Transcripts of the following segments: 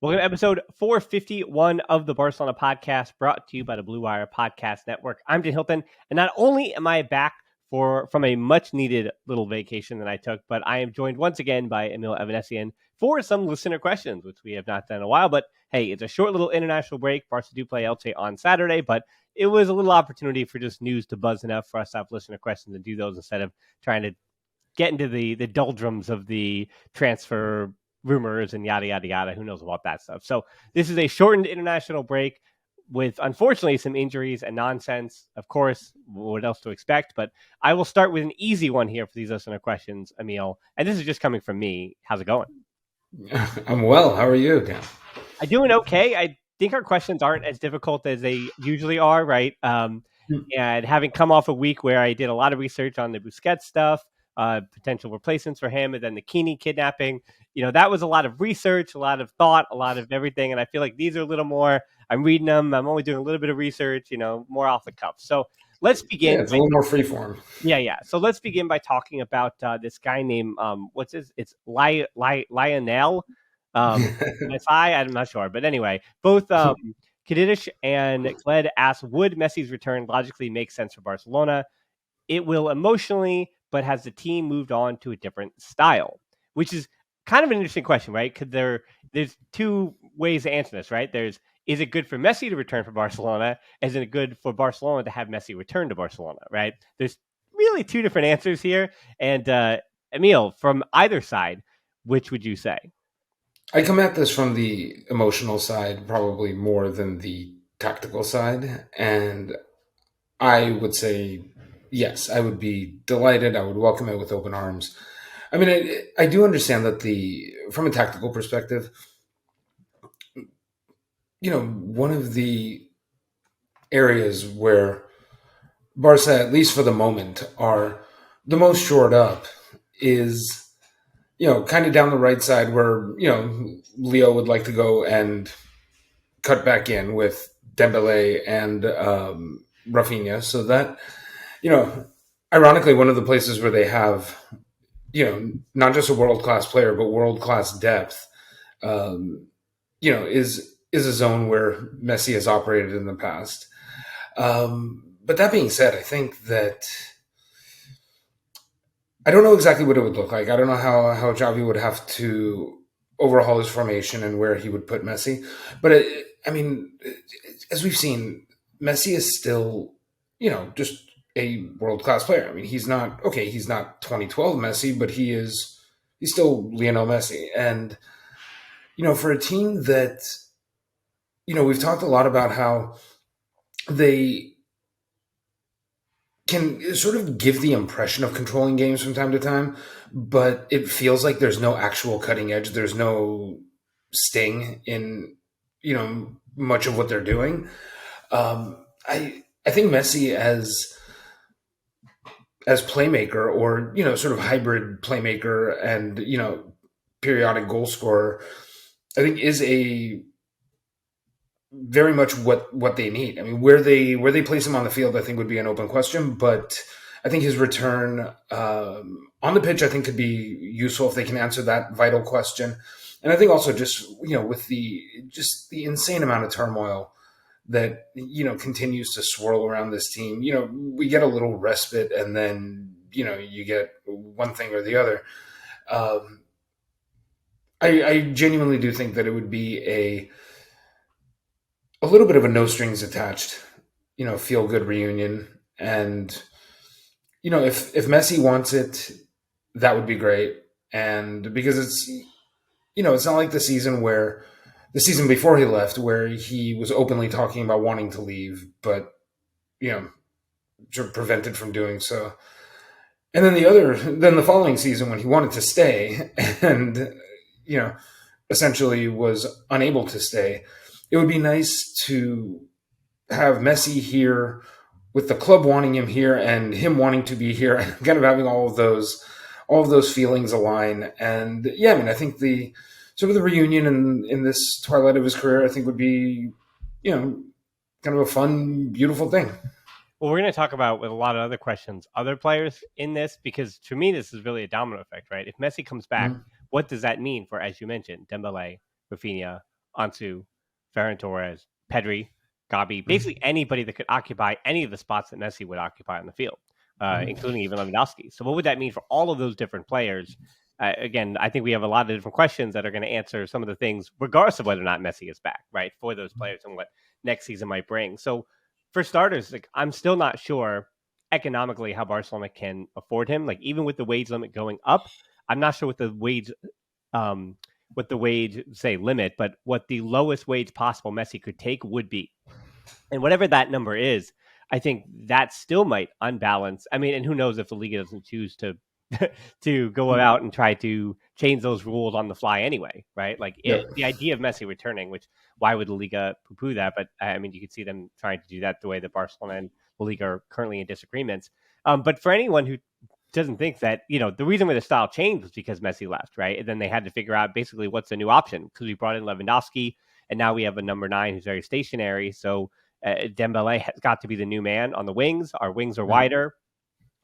Welcome to episode 451 of the Barcelona podcast, brought to you by the Blue Wire Podcast Network. I'm Dan Hilton, and not only am I back from a much-needed little vacation that I took, but I am joined once again by Emile for some listener questions, which we have not done in a while. But hey, it's a short little international break. Barca do play Elche on Saturday, but it was a little opportunity for just news to buzz enough for us to have listener questions and do those instead of trying to get into the doldrums of the transfer rumors and yada, yada, yada. Who knows about that stuff? So this is a shortened international break with, unfortunately, some injuries and nonsense. Of course, what else to expect? But I will start with an easy one here for these listener questions, Emile. And this is just coming from me. How's it going? I'm well. How are you again? I'm doing okay. I think our questions aren't as difficult as they usually are, right? And having come off a week where I did a lot of research on the Busquets stuff, potential replacements for him, and then the Keeney kidnapping, that was a lot of research, a lot of thought, a lot of everything. And I feel like these are a little more, I'm reading them, I'm only doing a little bit of research, more off the cuff. So let's begin. Yeah, it's a little more freeform. Yeah. So let's begin by talking about this guy named, it's Lionel. I'm not sure. But anyway, both Kadidish and Kled asked, would Messi's return logically make sense for Barcelona? It will emotionally, but has the team moved on to a different style? Which is kind of an interesting question, right? Because there's two ways to answer this, right? Is it good for Messi to return for Barcelona? Is it good for Barcelona to have Messi return to Barcelona, right? There's really two different answers here. And Emile, from either side, which would you say? I come at this from the emotional side, probably more than the tactical side. And I would say, yes, I would be delighted. I would welcome it with open arms. I mean, I do understand that from a tactical perspective, one of the areas where Barca, at least for the moment, are the most shored up is, kind of down the right side where, Leo would like to go and cut back in with Dembele and Rafinha. So that, ironically, one of the places where they have, not just a world-class player, but world-class depth, is a zone where Messi has operated in the past. But that being said, I think that I don't know exactly what it would look like. I don't know how Xavi would have to overhaul his formation and where he would put Messi. But as we've seen, Messi is still, just a world-class player. I mean, he's not 2012 Messi, but he's still Lionel Messi. And, for a team that, we've talked a lot about how they can sort of give the impression of controlling games from time to time, but it feels like there's no actual cutting edge. There's no sting in, much of what they're doing. I think Messi as playmaker, or, sort of hybrid playmaker and, periodic goal scorer, I think is a very much what they need. I mean, where they place him on the field, I think would be an open question, but I think his return on the pitch, I think, could be useful if they can answer that vital question. And I think also just, with the insane amount of turmoil that, continues to swirl around this team, we get a little respite and then, you get one thing or the other. I genuinely do think that it would be a little bit of a no strings attached, feel good reunion. And, if Messi wants it, that would be great. And because it's not like the season before he left, where he was openly talking about wanting to leave, but, sort of prevented from doing so. And then the following season when he wanted to stay and, essentially was unable to stay, it would be nice to have Messi here with the club wanting him here and him wanting to be here, and kind of having all of those feelings align. And yeah, I mean, I think the sort of the reunion in this twilight of his career, I think would be, kind of a fun, beautiful thing. Well, we're going to talk about, with a lot of other questions, other players in this, because to me, this is really a domino effect, right? If Messi comes back, what does that mean for, as you mentioned, Dembele, Rafinha, Ansu, Ferran Torres, Pedri, Gabi, basically anybody that could occupy any of the spots that Messi would occupy on the field, including even Lewandowski. So what would that mean for all of those different players? Again, I think we have a lot of different questions that are going to answer some of the things, regardless of whether or not Messi is back, right, for those players and what next season might bring. So for starters, like I'm still not sure economically how Barcelona can afford him. Like even with the wage limit going up, I'm not sure what the wage say limit, but what the lowest wage possible Messi could take would be. And whatever that number is, I think that still might unbalance. I mean, and who knows if the Liga doesn't choose to to go out and try to change those rules on the fly anyway, right? Like Yep. the idea of Messi returning, which why would the Liga poo-poo that? But I mean, you could see them trying to do that the way that Barcelona and the Liga are currently in disagreements. But for anyone who doesn't think that, the reason why the style changed was because Messi left, right? And then they had to figure out basically what's the new option because we brought in Lewandowski and now we have a number 9 who's very stationary. So Dembele has got to be the new man on the wings. Our wings are wider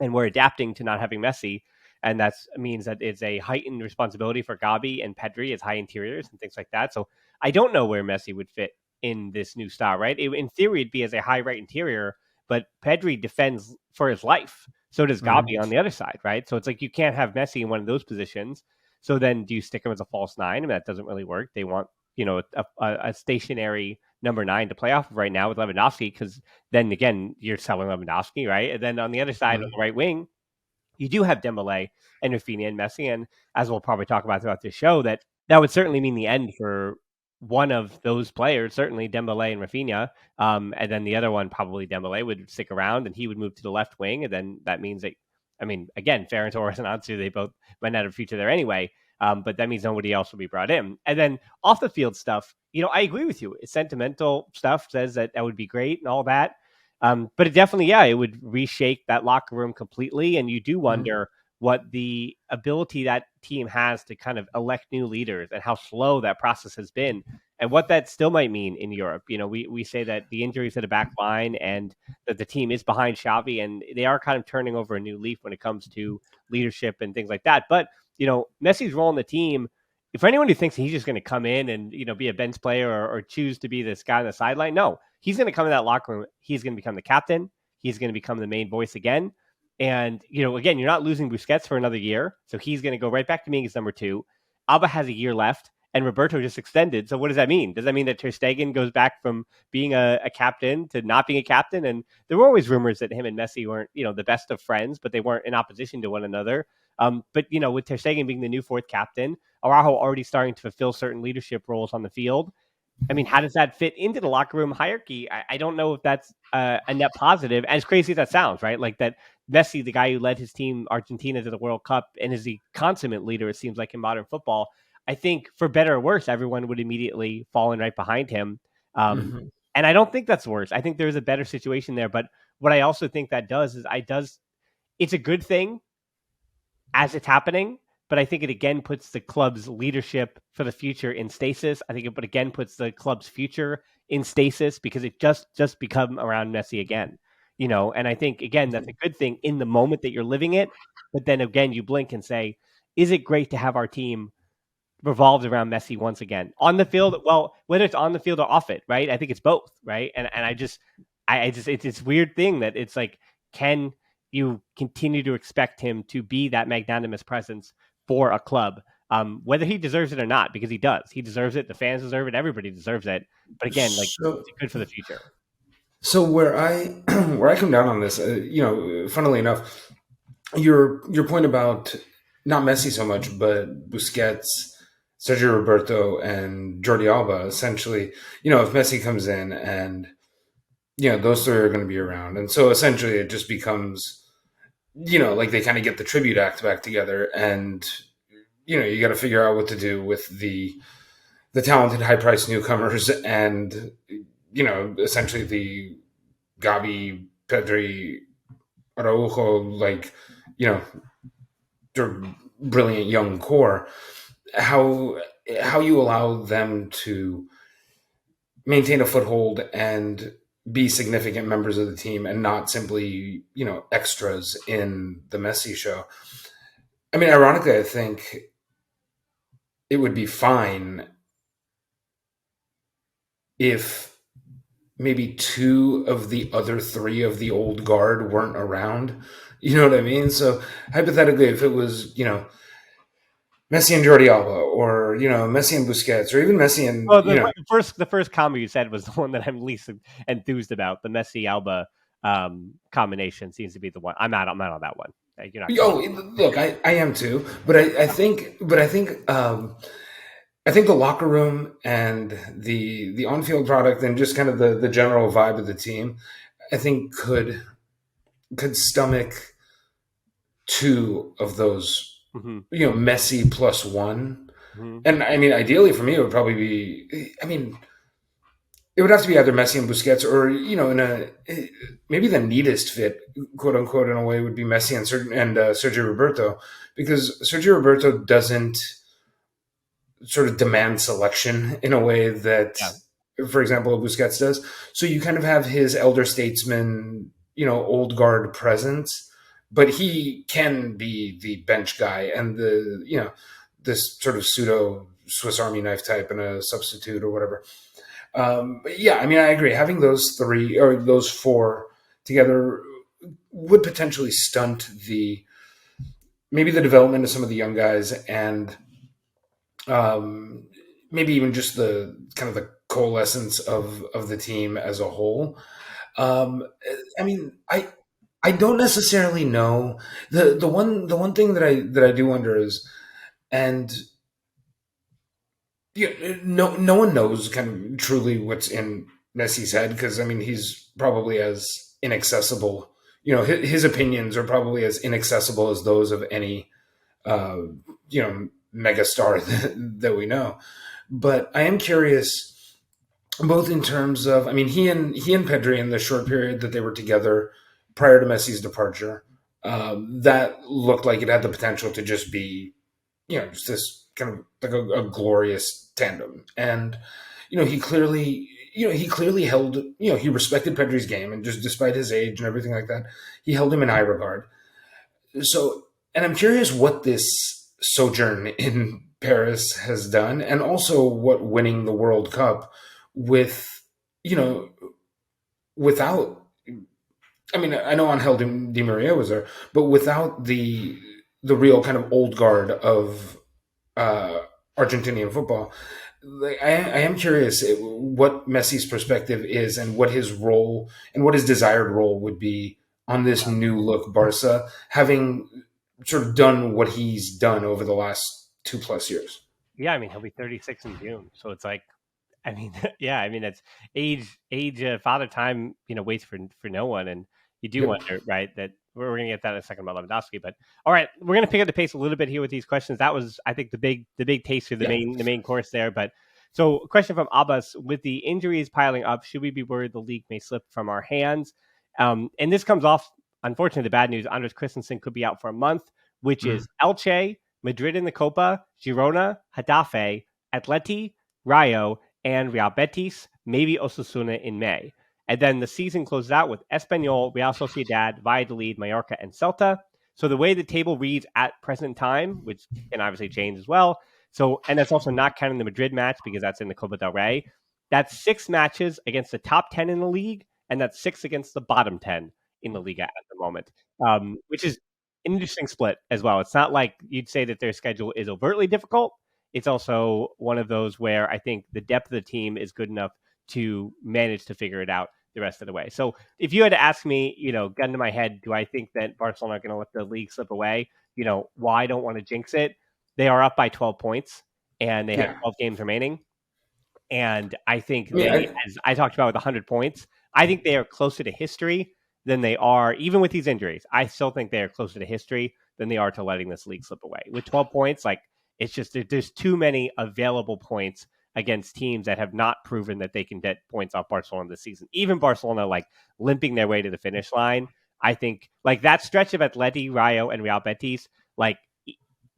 and we're adapting to not having Messi. And that means that it's a heightened responsibility for Gabi and Pedri as high interiors and things like that. So I don't know where Messi would fit in this new style, right? In theory, it'd be as a high right interior, but Pedri defends for his life. So does Gabi on the other side, right? So it's like you can't have Messi in one of those positions. So then do you stick him as a false 9? I mean, that doesn't really work. They want, a stationary number 9 to play off of right now with Lewandowski because then again, you're selling Lewandowski, right? And then on the other side, on the right wing, you do have Dembele and Rafinha and Messi, and as we'll probably talk about throughout this show, that would certainly mean the end for one of those players, certainly Dembele and Rafinha, and then the other one, probably Dembele, would stick around, and he would move to the left wing, and then that means that, I mean, again, Ferran Torres and Ansu, they both might not have a future there anyway, but that means nobody else will be brought in. And then off the field stuff, I agree with you. Sentimental stuff says that would be great and all that. But it definitely, it would reshake that locker room completely. And you do wonder what the ability that team has to kind of elect new leaders and how slow that process has been and what that still might mean in Europe. We say that the injuries to the back line and that the team is behind Xavi and they are kind of turning over a new leaf when it comes to leadership and things like that. But, Messi's role in the team, if anyone who thinks he's just going to come in and, be a bench player or choose to be this guy on the sideline, no, he's going to come in that locker room. He's going to become the captain. He's going to become the main voice again. And, again, you're not losing Busquets for another year. So he's going to go right back to being his number 2. Alba has a year left and Roberto just extended. So what does that mean? Does that mean that Ter Stegen goes back from being a captain to not being a captain? And there were always rumors that him and Messi weren't, the best of friends, but they weren't in opposition to one another. But, with Ter Stegen being the new 4th captain, Araujo already starting to fulfill certain leadership roles on the field. I mean, how does that fit into the locker room hierarchy? I don't know if that's a net positive, as crazy as that sounds, right? Like that Messi, the guy who led his team, Argentina, to the World Cup and is the consummate leader, it seems like, in modern football. I think for better or worse, everyone would immediately fall in right behind him. And I don't think that's worse. I think there's a better situation there. But what I also think that does is it's a good thing as it's happening. But I think it again puts the club's leadership for the future in stasis. I think it again puts the club's future in stasis because it just become around Messi again, And I think again that's a good thing in the moment that you're living it. But then again, you blink and say, "Is it great to have our team revolved around Messi once again on the field?" Well, whether it's on the field or off it, right? I think it's both, right? And I just it's this weird thing that it's like, can you continue to expect him to be that magnanimous presence for a club, whether he deserves it or not, because he does. He deserves it. The fans deserve it. Everybody deserves it. But again, it's good for the future. So where I where I come down on this, funnily enough, your point about not Messi so much, but Busquets, Sergio Roberto, and Jordi Alba, essentially, if Messi comes in and those 3 are going to be around, and so essentially it just becomes, like they kind of get the tribute act back together, and you got to figure out what to do with the talented, high-priced newcomers, and essentially the Gabi, Pedri, Araujo, like they're brilliant young core. How you allow them to maintain a foothold and be significant members of the team and not simply extras in the Messi show. I mean, ironically, I think it would be fine if maybe two of the other three of the old guard weren't around. You know what I mean? So hypothetically, if it was, Messi and Jordi Alba, or Messi and Busquets, or even Messi and Well, the first combo you said was the one that I'm least enthused about. The Messi Alba combination seems to be the one. I'm out on that one. You're not oh, convinced. look, I am too, but I think the locker room and the on field product and just kind of the general vibe of the team, I think could stomach two of those, Mm-hmm. Messi plus one. Mm-hmm. And I mean, ideally for me, it would probably be. I mean, it would have to be either Messi and Busquets, or in a maybe the neatest fit, quote unquote, in a way, would be Messi and Sergio Roberto, because Sergio Roberto doesn't sort of demand selection in a way that, Yeah. for example, Busquets does. So you kind of have his elder statesman, old guard presence, but he can be the bench guy and this sort of pseudo Swiss Army knife type and a substitute or whatever. But yeah, I mean, I agree. Having those three or those four together would potentially stunt maybe the development of some of the young guys, and um, maybe even just the kind of the coalescence of the team as a whole. Um, I mean, I don't necessarily know. The one thing that I do wonder is, and no one knows kind of truly what's in Messi's head, because I mean he's probably as inaccessible. His opinions are probably as inaccessible as those of any uh, megastar that we know. But I am curious, both in terms of, I mean, he and Pedri, in the short period that they were together prior to Messi's departure, that looked like it had the potential to just be, just this kind of like a glorious tandem. And he clearly held, he respected Pedri's game, and just despite his age and everything like that, he held him in high regard. So, and I'm curious what this sojourn in Paris has done, and also what winning the World Cup with, you know, without. I mean, I know Angel Di Maria was there, but without the real kind of old guard of uh, Argentinian football. Like, I am curious what Messi's perspective is, and what his role and what his desired role would be on this new look Barca, having sort of done what he's done over the last 2+ years. Yeah, I mean he'll be 36 in June, so it's like, I mean, yeah, I mean it's age, father time, waits for no one, and you do Yep. wonder, right? That we're gonna get that in a second about Lewandowski, but all right, we're gonna pick up the pace a little bit here with these questions. That was, I think, the big taste of the Yeah. main course there. But so, a question from Abbas: with the injuries piling up, should we be worried the league may slip from our hands? And this comes off, unfortunately, the bad news. Andres Christensen could be out for a month, which Mm. is Elche, Madrid in the Copa, Girona, Hetafe, Atleti, Rayo, and Real Betis, maybe Osasuna in May. And then the season closes out with Espanyol, Real Sociedad, Valladolid, Mallorca, and Celta. So the way the table reads at present time, which can obviously change as well. So, and that's also not counting the Madrid match because that's in the Copa del Rey. That's 6 matches against the top 10 in the league, and that's 6 against the bottom 10 in the Liga at the moment, which is an interesting split as well. It's not like you'd say that their schedule is overtly difficult. It's also one of those where I think the depth of the team is good enough to manage to figure it out the rest of the way. So if you had to ask me, gun to my head, do I think that Barcelona are going to let the league slip away? Why I don't want to jinx it. They are up by 12 points and they have Yeah. 12 games remaining. And I think I mean, as I talked about with 100 points, I think they are closer to history than they are, even with these injuries. I still think they are closer to history than they are to letting this league slip away. With 12 points, like, it's just there's too many available points against teams that have not proven that they can get points off Barcelona this season. Even Barcelona, like, limping their way to the finish line. I think, like, that stretch of Atleti, Rayo, and Real Betis, like,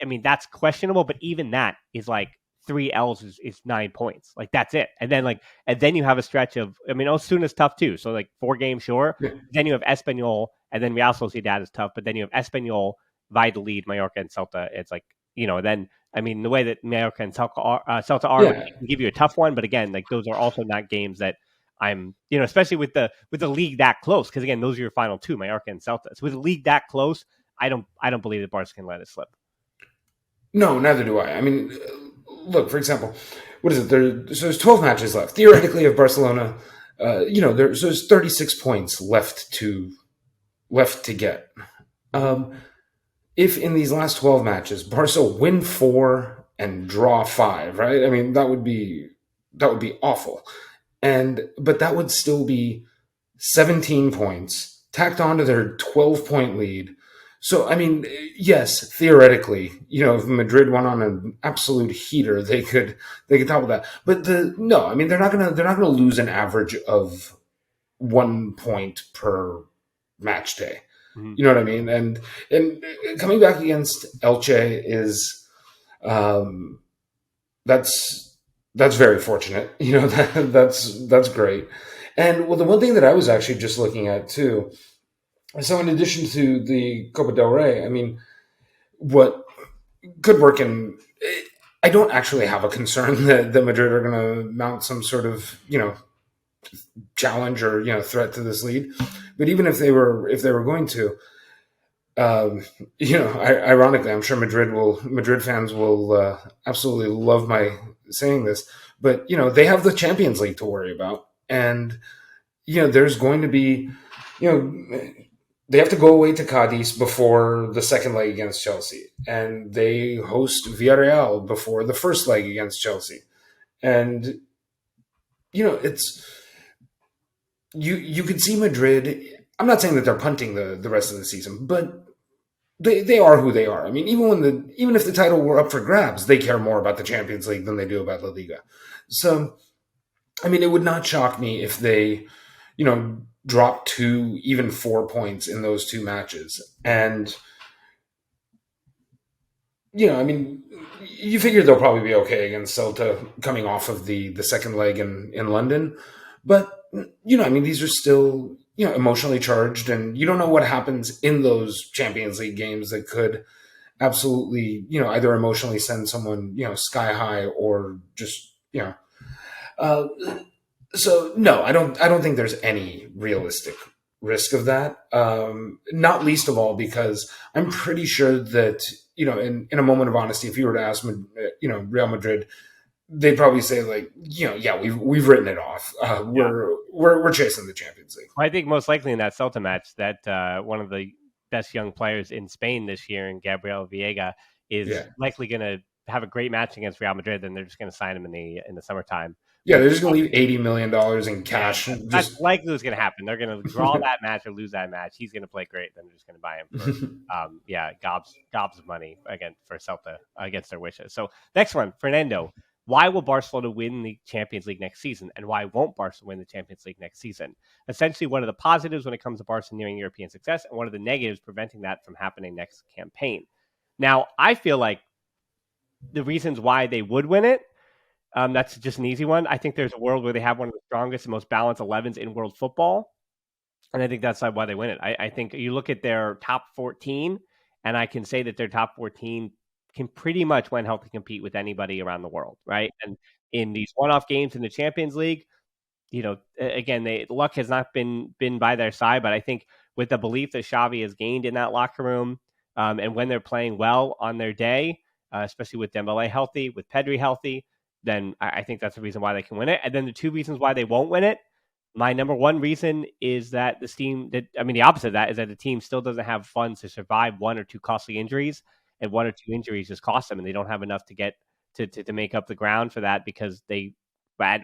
I mean, that's questionable, but even that is like 3 L's is 9 points. Like, that's it. And then you have a stretch of, I mean, Osuna's tough too. So like 4 games, sure. yeah. Then you have Espanyol, and then Real Sociedad is tough, but then you have Espanyol, Valladolid, Mallorca, and Celta. It's like, then I mean, the way that Mallorca and Celta are, like, Yeah. they can give you a tough one, but again, like those are also not games that I'm, especially with the league that close, because again, those are your final two, Mallorca and Celta. So with a league that close, I don't believe that Barca can let it slip. No, neither do I. I mean, look, for example, what is it? So there's 12 matches left. Theoretically, if Barcelona, there's 36 points left to get. Um, if in these last 12 matches, Barca win 4 and draw 5, right? I mean, that would be awful. But that would still be 17 points tacked onto their 12-point lead. So, I mean, yes, theoretically, if Madrid went on an absolute heater, they could topple that. But no, I mean, they're not gonna lose an average of 1 point per match day. Mm-hmm. You know what I mean? And coming back against Elche is um, that's very fortunate. That's great. And well, the one thing that I was actually just looking at too. So in addition to the Copa del Rey, I mean, what could work in. I don't actually have a concern that Madrid are going to mount some sort of challenge or threat to this lead. But even if they were going to, ironically, I'm sure Madrid fans will absolutely love my saying this, but they have the Champions League to worry about, and there's going to be, they have to go away to Cadiz before the second leg against Chelsea, and they host Villarreal before the first leg against Chelsea, and it's you can see Madrid. I'm not saying that they're punting the rest of the season, but they are who they are. I mean, even if the title were up for grabs, they care more about the Champions League than they do about La Liga. So, I mean, it would not shock me if they, drop 2, even 4 points in those two matches. And, I mean, you figure they'll probably be okay against Celta coming off of the second leg in London. But, I mean, these are still, emotionally charged, and you don't know what happens in those Champions League games that could absolutely, either emotionally send someone, sky high or just, uh, so no, I don't think there's any realistic risk of that. Not least of all because I'm pretty sure that, in a moment of honesty, if you were to ask, Real Madrid, they'd probably say like, yeah, we've written it off. We're chasing the Champions League. Well, I think most likely in that Celta match that one of the best young players in Spain this year, in Gabriel Viega, is Yeah. likely going to have a great match against Real Madrid. Then they're just going to sign him in the summertime. Yeah, they're just going to leave $80 million in cash. That's likely what's going to happen. They're going to draw that match or lose that match. He's going to play great. Then they're just going to buy him for gobs of money again for Celta against their wishes. So next one, Fernando. Why will Barcelona win the Champions League next season, and why won't Barcelona win the Champions League next season? Essentially, one of the positives when it comes to Barca nearing European success, and one of the negatives preventing that from happening next campaign. Now, I feel like the reasons why they would win it, that's just an easy one. I think there's a world where they have one of the strongest and most balanced 11s in world football, and I think that's why they win it. I think you look at their top 14, and I can say that their top 14 can pretty much, when healthy, compete with anybody around the world, right? And in these one-off games in the Champions League, again, luck has not been by their side, but I think with the belief that Xavi has gained in that locker room, and when they're playing well on their day, especially with Dembele healthy, with Pedri healthy, then I think that's the reason why they can win it. And then the two reasons why they won't win it, my number one reason is that the opposite of that is that the team still doesn't have funds to survive one or two costly injuries, and one or two injuries just cost them, and they don't have enough to get to make up the ground for that because they, at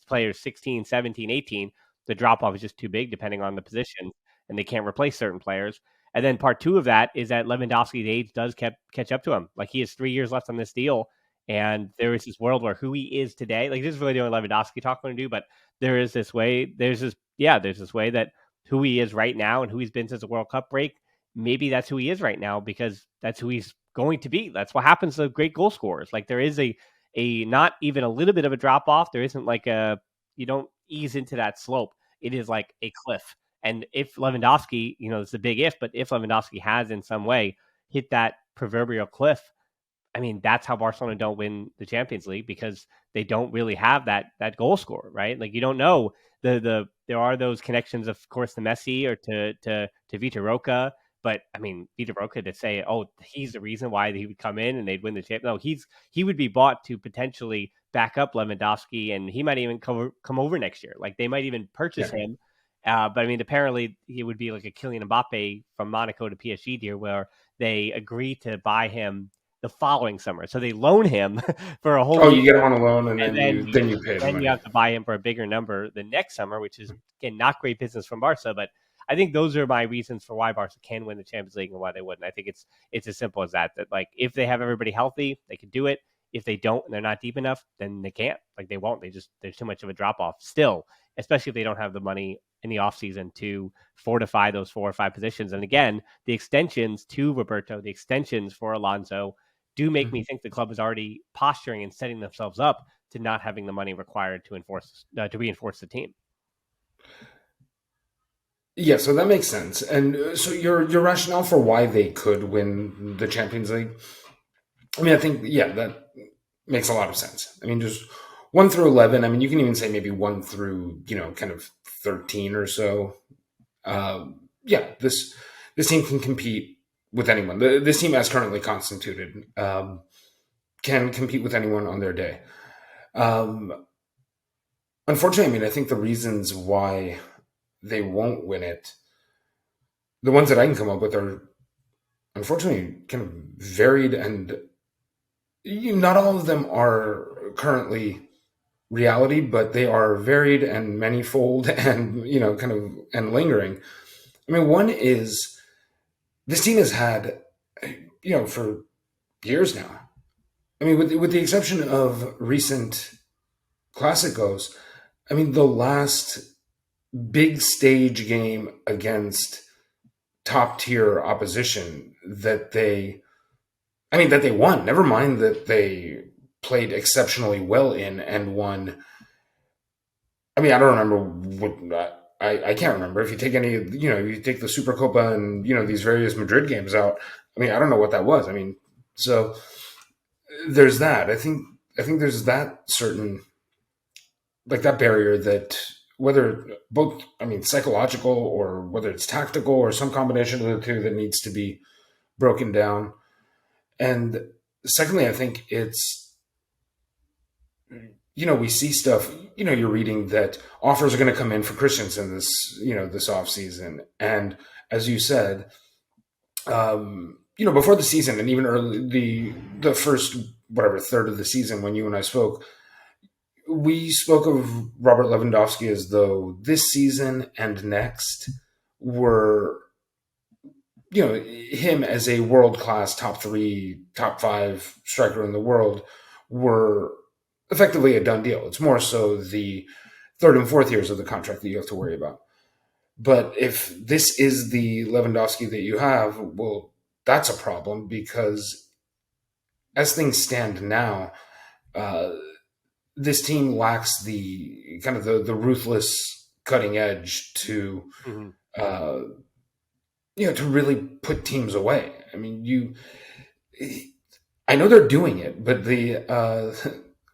players 16, 17, 18, the drop off is just too big depending on the position, and they can't replace certain players. And then part two of that is that Lewandowski's age does catch up to him. Like, he has 3 years left on this deal, and there is this world where who he is today, like, this is really the only Lewandowski talk I'm going to do, but there's this way that who he is right now and who he's been since the World Cup break, maybe that's who he is right now because that's who he's going to be. That's what happens to great goal scorers. Like, there is a not even a little bit of a drop off. There isn't like you don't ease into that slope. It is like a cliff. And if Lewandowski, it's a big if, but if Lewandowski has in some way hit that proverbial cliff, I mean, that's how Barcelona don't win the Champions League, because they don't really have that goal scorer, right? Like, you don't know there are those connections, of course, to Messi or to Vitor Roca, but I mean, Vitor Roca, to say, oh, he's the reason why he would come in and they'd win the champ. No, he would be bought to potentially back up Lewandowski, and he might even come over next year. Like, they might even purchase Yeah. him. But I mean, apparently he would be like a Kylian Mbappe from Monaco to PSG deal, where they agree to buy him the following summer. So they loan him for a whole Oh, year, you get him on a loan, and and then then you pay the you money. have to buy him for a bigger number the next summer, which is, again, not great business from Barca. But I think those are my reasons for why Barca can win the Champions League and why they wouldn't. I think it's as simple as that. That, like, if they have everybody healthy, they can do it. If they don't and they're not deep enough, then they can't. Like, they won't. There's too much of a drop off still, especially if they don't have the money in the offseason to fortify those 4 or 5 positions. And again, the extensions to Roberto, the extensions for Alonso, do make me think the club is already posturing and setting themselves up to not having the money required to reinforce the team. Yeah, so that makes sense. And so your rationale for why they could win the Champions League, I mean, I think, yeah, that makes a lot of sense. I mean, just 1 through 11. I mean, you can even say maybe 1 through kind of 13 or so. Yeah, this team can compete with anyone. This team, as currently constituted, can compete with anyone on their day. Um, Unfortunately, I mean, I think the reasons why they won't win it, the ones that I can come up with, are unfortunately kind of varied, and not all of them are currently reality, but they are varied and manifold and kind of and lingering. I mean, one is this team has had for years now. I mean, with the exception of recent Classicos, I mean, the last big stage game against top tier opposition that they won. Never mind that they played exceptionally well in and won. I mean, I don't remember what. I can't remember. If you take any, you take the Supercopa and these various Madrid games out. I mean, I don't know what that was. I mean, so there's that. I think there's that certain, like, that barrier, that whether both, I mean, psychological, or whether it's tactical, or some combination of the two, that needs to be broken down. And secondly, I think it's, we see stuff, you're reading that offers are going to come in for Christensen this off season. And as you said, before the season, and even early, the first, whatever, third of the season, when you and I spoke, we spoke of Robert Lewandowski as though this season and next were, him as a world class top 3, top 5 striker in the world, were effectively a done deal. It's more so the third and fourth years of the contract that you have to worry about. But if this is the Lewandowski that you have, well, that's a problem, because as things stand now, uh, this team lacks the kind of the ruthless cutting edge to Mm-hmm. uh, to really put teams away. I mean, I know they're doing it, but the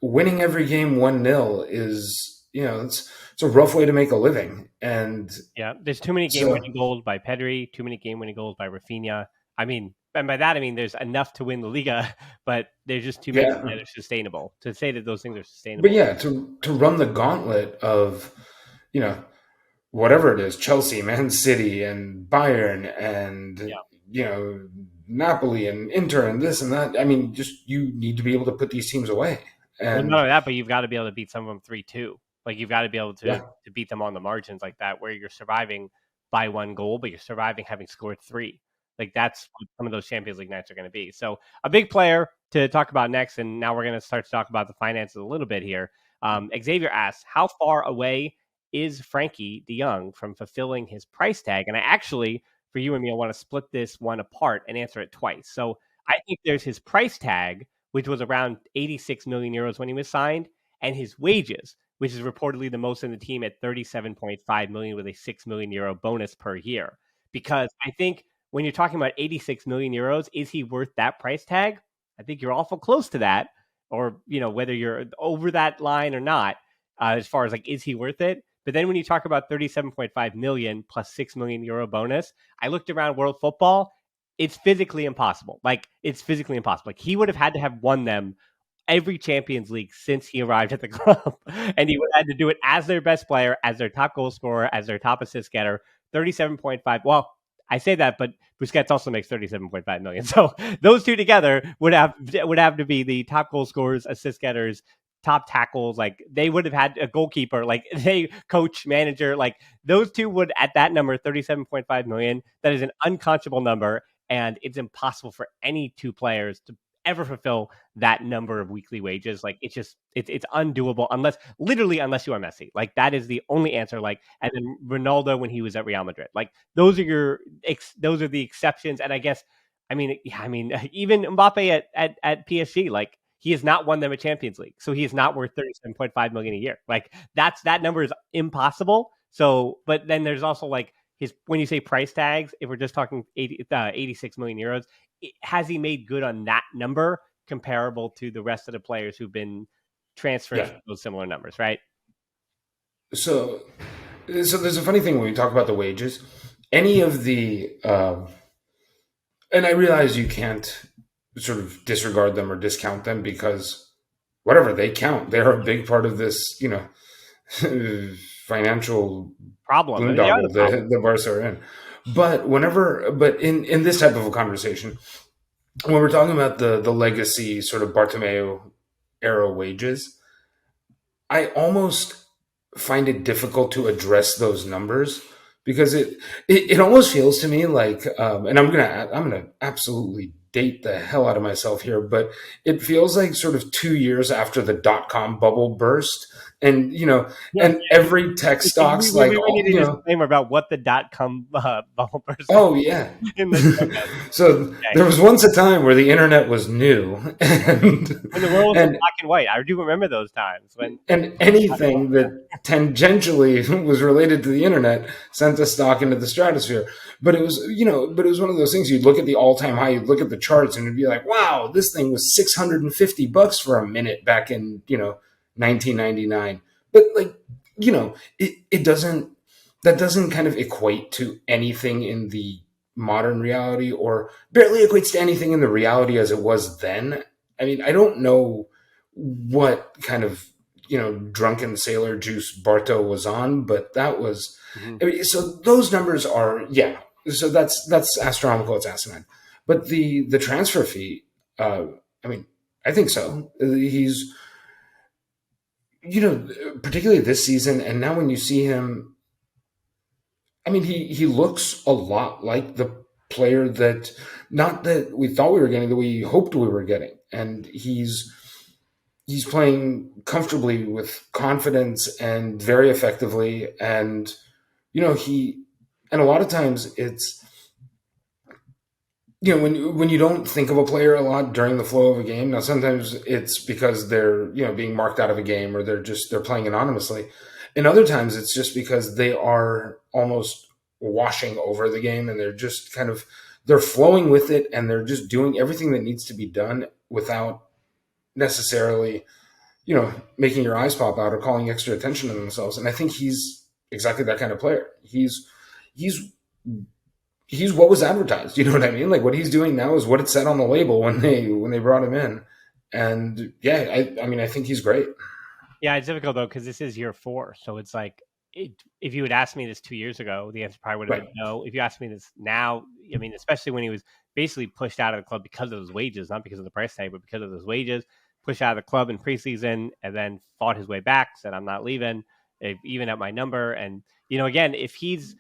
winning every game 1-0 is, it's a rough way to make a living. And Yeah, there's too many game-winning so, goals by Pedri, too many game-winning goals by Rafinha. I mean, and by that I mean there's enough to win the Liga, but there's just too many yeah, that are sustainable. To say that those things are but sustainable, yeah, to run the gauntlet of, you know, whatever it is, Chelsea, Man City, and Bayern, and yeah. Napoli and Inter and this and that. I mean, just, you need to be able to put these teams away. Well, not And only that, but you've got to be able to beat some of them 3-2. Like, you've got to be able yeah, to beat them on the margins like that, where you're surviving by 1 goal, but you're surviving having scored 3. Like, that's what some of those Champions League nights are going to be. So, a big player to talk about next, and now we're going to start to talk about the finances a little bit here. Xavier asks, how far away is Frenkie de Jong from fulfilling his price tag? And I actually, for you and me, I want to split this one apart and answer it twice. So, I think there's his price tag, which was around 86 million euros when he was signed, and his wages, which is reportedly the most in the team at 37.5 million with a 6 million euro bonus per year. Because I think when you're talking about 86 million euros, is he worth that price tag? I think you're awful close to that, or whether you're over that line or not, as far as like is he worth it? But then when you talk about 37.5 million plus 6 million euro bonus, I looked around world football. It's physically impossible. Like it's physically impossible. Like he would have had to have won them every Champions League since he arrived at the club. And he would have had to do it as their best player, as their top goal scorer, as their top assist getter. 37.5. Well, I say that, but Busquets also makes 37.5 million. So those two together would have to be the top goal scorers, assist getters, top tackles. Like they would have had a goalkeeper, like they coach, manager, like those two would at that number, 37.5 million. That is an unconscionable number. And it's impossible for any two players to ever fulfill that number of weekly wages. Like it's undoable unless you are Messi. Like that is the only answer. Like and then Ronaldo when he was at Real Madrid. Like those are the exceptions. And I guess even Mbappe at PSG, like he has not won them a Champions League, so he is not worth 37.5 million a year. Like that number is impossible. So, but then there's also like when you say price tags, if we're just talking 86 million euros, has he made good on that number comparable to the rest of the players who've been transferred for those similar numbers, right? So there's a funny thing when we talk about the wages. Any of the, and I realize you can't sort of disregard them or discount them because whatever they count, they're a big part of this, financial problem boondoggle the Barca are in. But in this type of a conversation, when we're talking about the legacy sort of Bartomeu era wages, I almost find it difficult to address those numbers because it almost feels to me like, and I'm gonna absolutely date the hell out of myself here, but it feels like sort of 2 years after the .com bubble burst, and every tech stocks we need a disclaimer about what the .com bubble burst. Oh yeah. So there was once a time where the internet was new, and when the world was black and white. I do remember those times and anything that tangentially was related to the internet sent a stock into the stratosphere. But it was one of those things. You'd look at the all-time high, you'd look at the charts, and it'd be like, wow, this thing was $650 for a minute back in 1999. But it doesn't. That doesn't kind of equate to anything in the modern reality, or barely equates to anything in the reality as it was then. I mean, I don't know what kind of drunken sailor juice Barto was on, but that was so those numbers are so that's astronomical. It's asinine. But the transfer fee, I think so. He's particularly this season, and now when you see him, I mean, he looks a lot like the player that not that we thought we were getting, that we hoped we were getting, and he's playing comfortably with confidence and very effectively, and and a lot of times it's when you don't think of a player a lot during the flow of a game. Now sometimes it's because they're being marked out of a game, or they're playing anonymously. And other times it's just because they are almost washing over the game, and they're flowing with it, and they're just doing everything that needs to be done without necessarily, making your eyes pop out or calling extra attention to themselves. And I think he's exactly that kind of player. He's what was advertised. You know what I mean? Like what he's doing now is what it said on the label when they brought him in. And I think he's great. Yeah, it's difficult though because this is year 4, so it's like if you had asked me this 2 years ago, the answer probably would have been no. If you asked me this now, I mean, especially when he was basically pushed out of the club because of his wages, not because of the price tag, but because of his wages, pushed out of the club in preseason, and then fought his way back, said I'm not leaving, even at my number. And again, if he's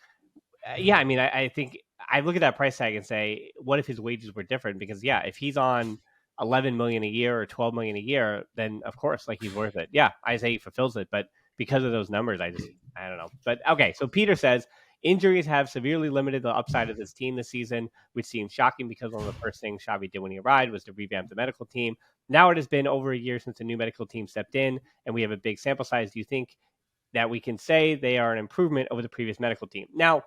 I think I look at that price tag and say, what if his wages were different? Because if he's on 11 million a year or 12 million a year, then of course, like he's worth it. Yeah, I say he fulfills it, but because of those numbers, I don't know. But okay, so Peter says injuries have severely limited the upside of this team this season, which seems shocking because one of the first things Xavi did when he arrived was to revamp the medical team. Now it has been over a year since the new medical team stepped in, and we have a big sample size. Do you think that we can say they are an improvement over the previous medical team? Now,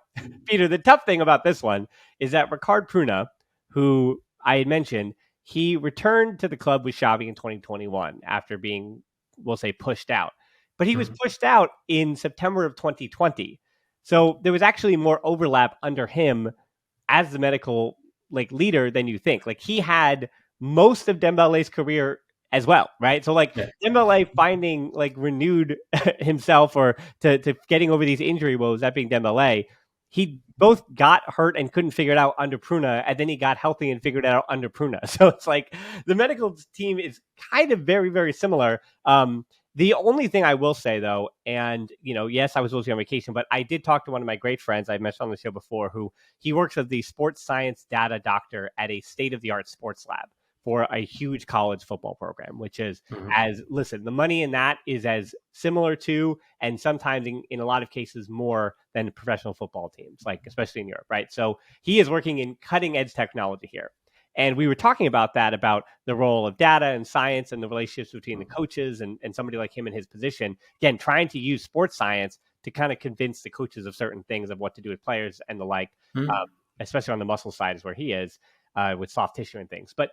Peter, the tough thing about this one is that Ricard Pruna, who I had mentioned, He returned to the club with Xavi in 2021 after being, we'll say, pushed out. But he was Mhm. pushed out in September of 2020. So there was actually more overlap under him as the medical leader than you think. Like he had most of Dembele's career as well, right? So Yeah. Dembele finding renewed himself or to getting over these injury woes, that being Dembele, he both got hurt and couldn't figure it out under Pruna, and then he got healthy and figured it out under Pruna. So it's like the medical team is kind of very, very similar. The only thing I will say, though, and yes, I was mostly on vacation, but I did talk to one of my great friends I mentioned on the show before, who he works as the sports science data doctor at a state of the art sports lab for a huge college football program, which is Mhm. the money in that is as similar to, and sometimes in a lot of cases more than professional football teams, like especially in Europe, right? So he is working in cutting edge technology here. And we were talking about that, about the role of data and science and the relationships between the coaches and somebody like him in his position. Again, trying to use sports science to kind of convince the coaches of certain things of what to do with players and the like, Mhm. especially on the muscle side is where he is with soft tissue and things. But,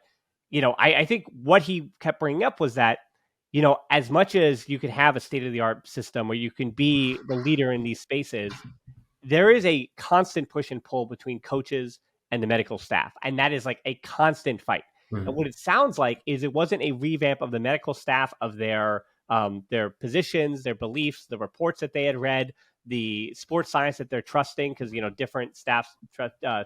I think what he kept bringing up was that, as much as you can have a state of the art system where you can be the leader in these spaces, there is a constant push and pull between coaches and the medical staff, and that is like a constant fight. And what Mhm. it sounds like is it wasn't a revamp of the medical staff, of their positions, their beliefs, the reports that they had read, the sports science that they're trusting, because different staffs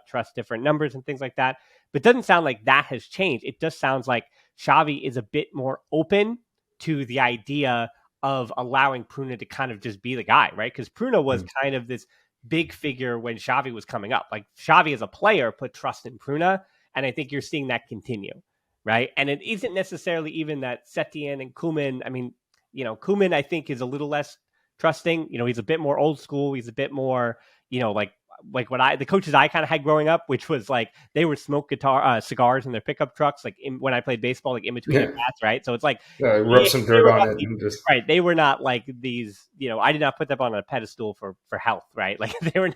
trust different numbers and things like that. But it doesn't sound like that has changed. It just sounds like Xavi is a bit more open to the idea of allowing Pruna to kind of just be the guy, right? Because Pruna was Mhm. kind of this big figure when Xavi was coming up. Like Xavi as a player put trust in Pruna, and I think you're seeing that continue, right? And it isn't necessarily even that Setien and Kuman. I mean, Kuman I think is a little less trusting. He's a bit more old school. He's a bit more, like what the coaches I kind of had growing up, which was like they would smoke cigars in their pickup trucks, like when I played baseball, like in between at Yeah. bats, right? So it's like Rub some they dirt were on not it and just. right. They were not like these, I did not put them on a pedestal for health, right? Like they were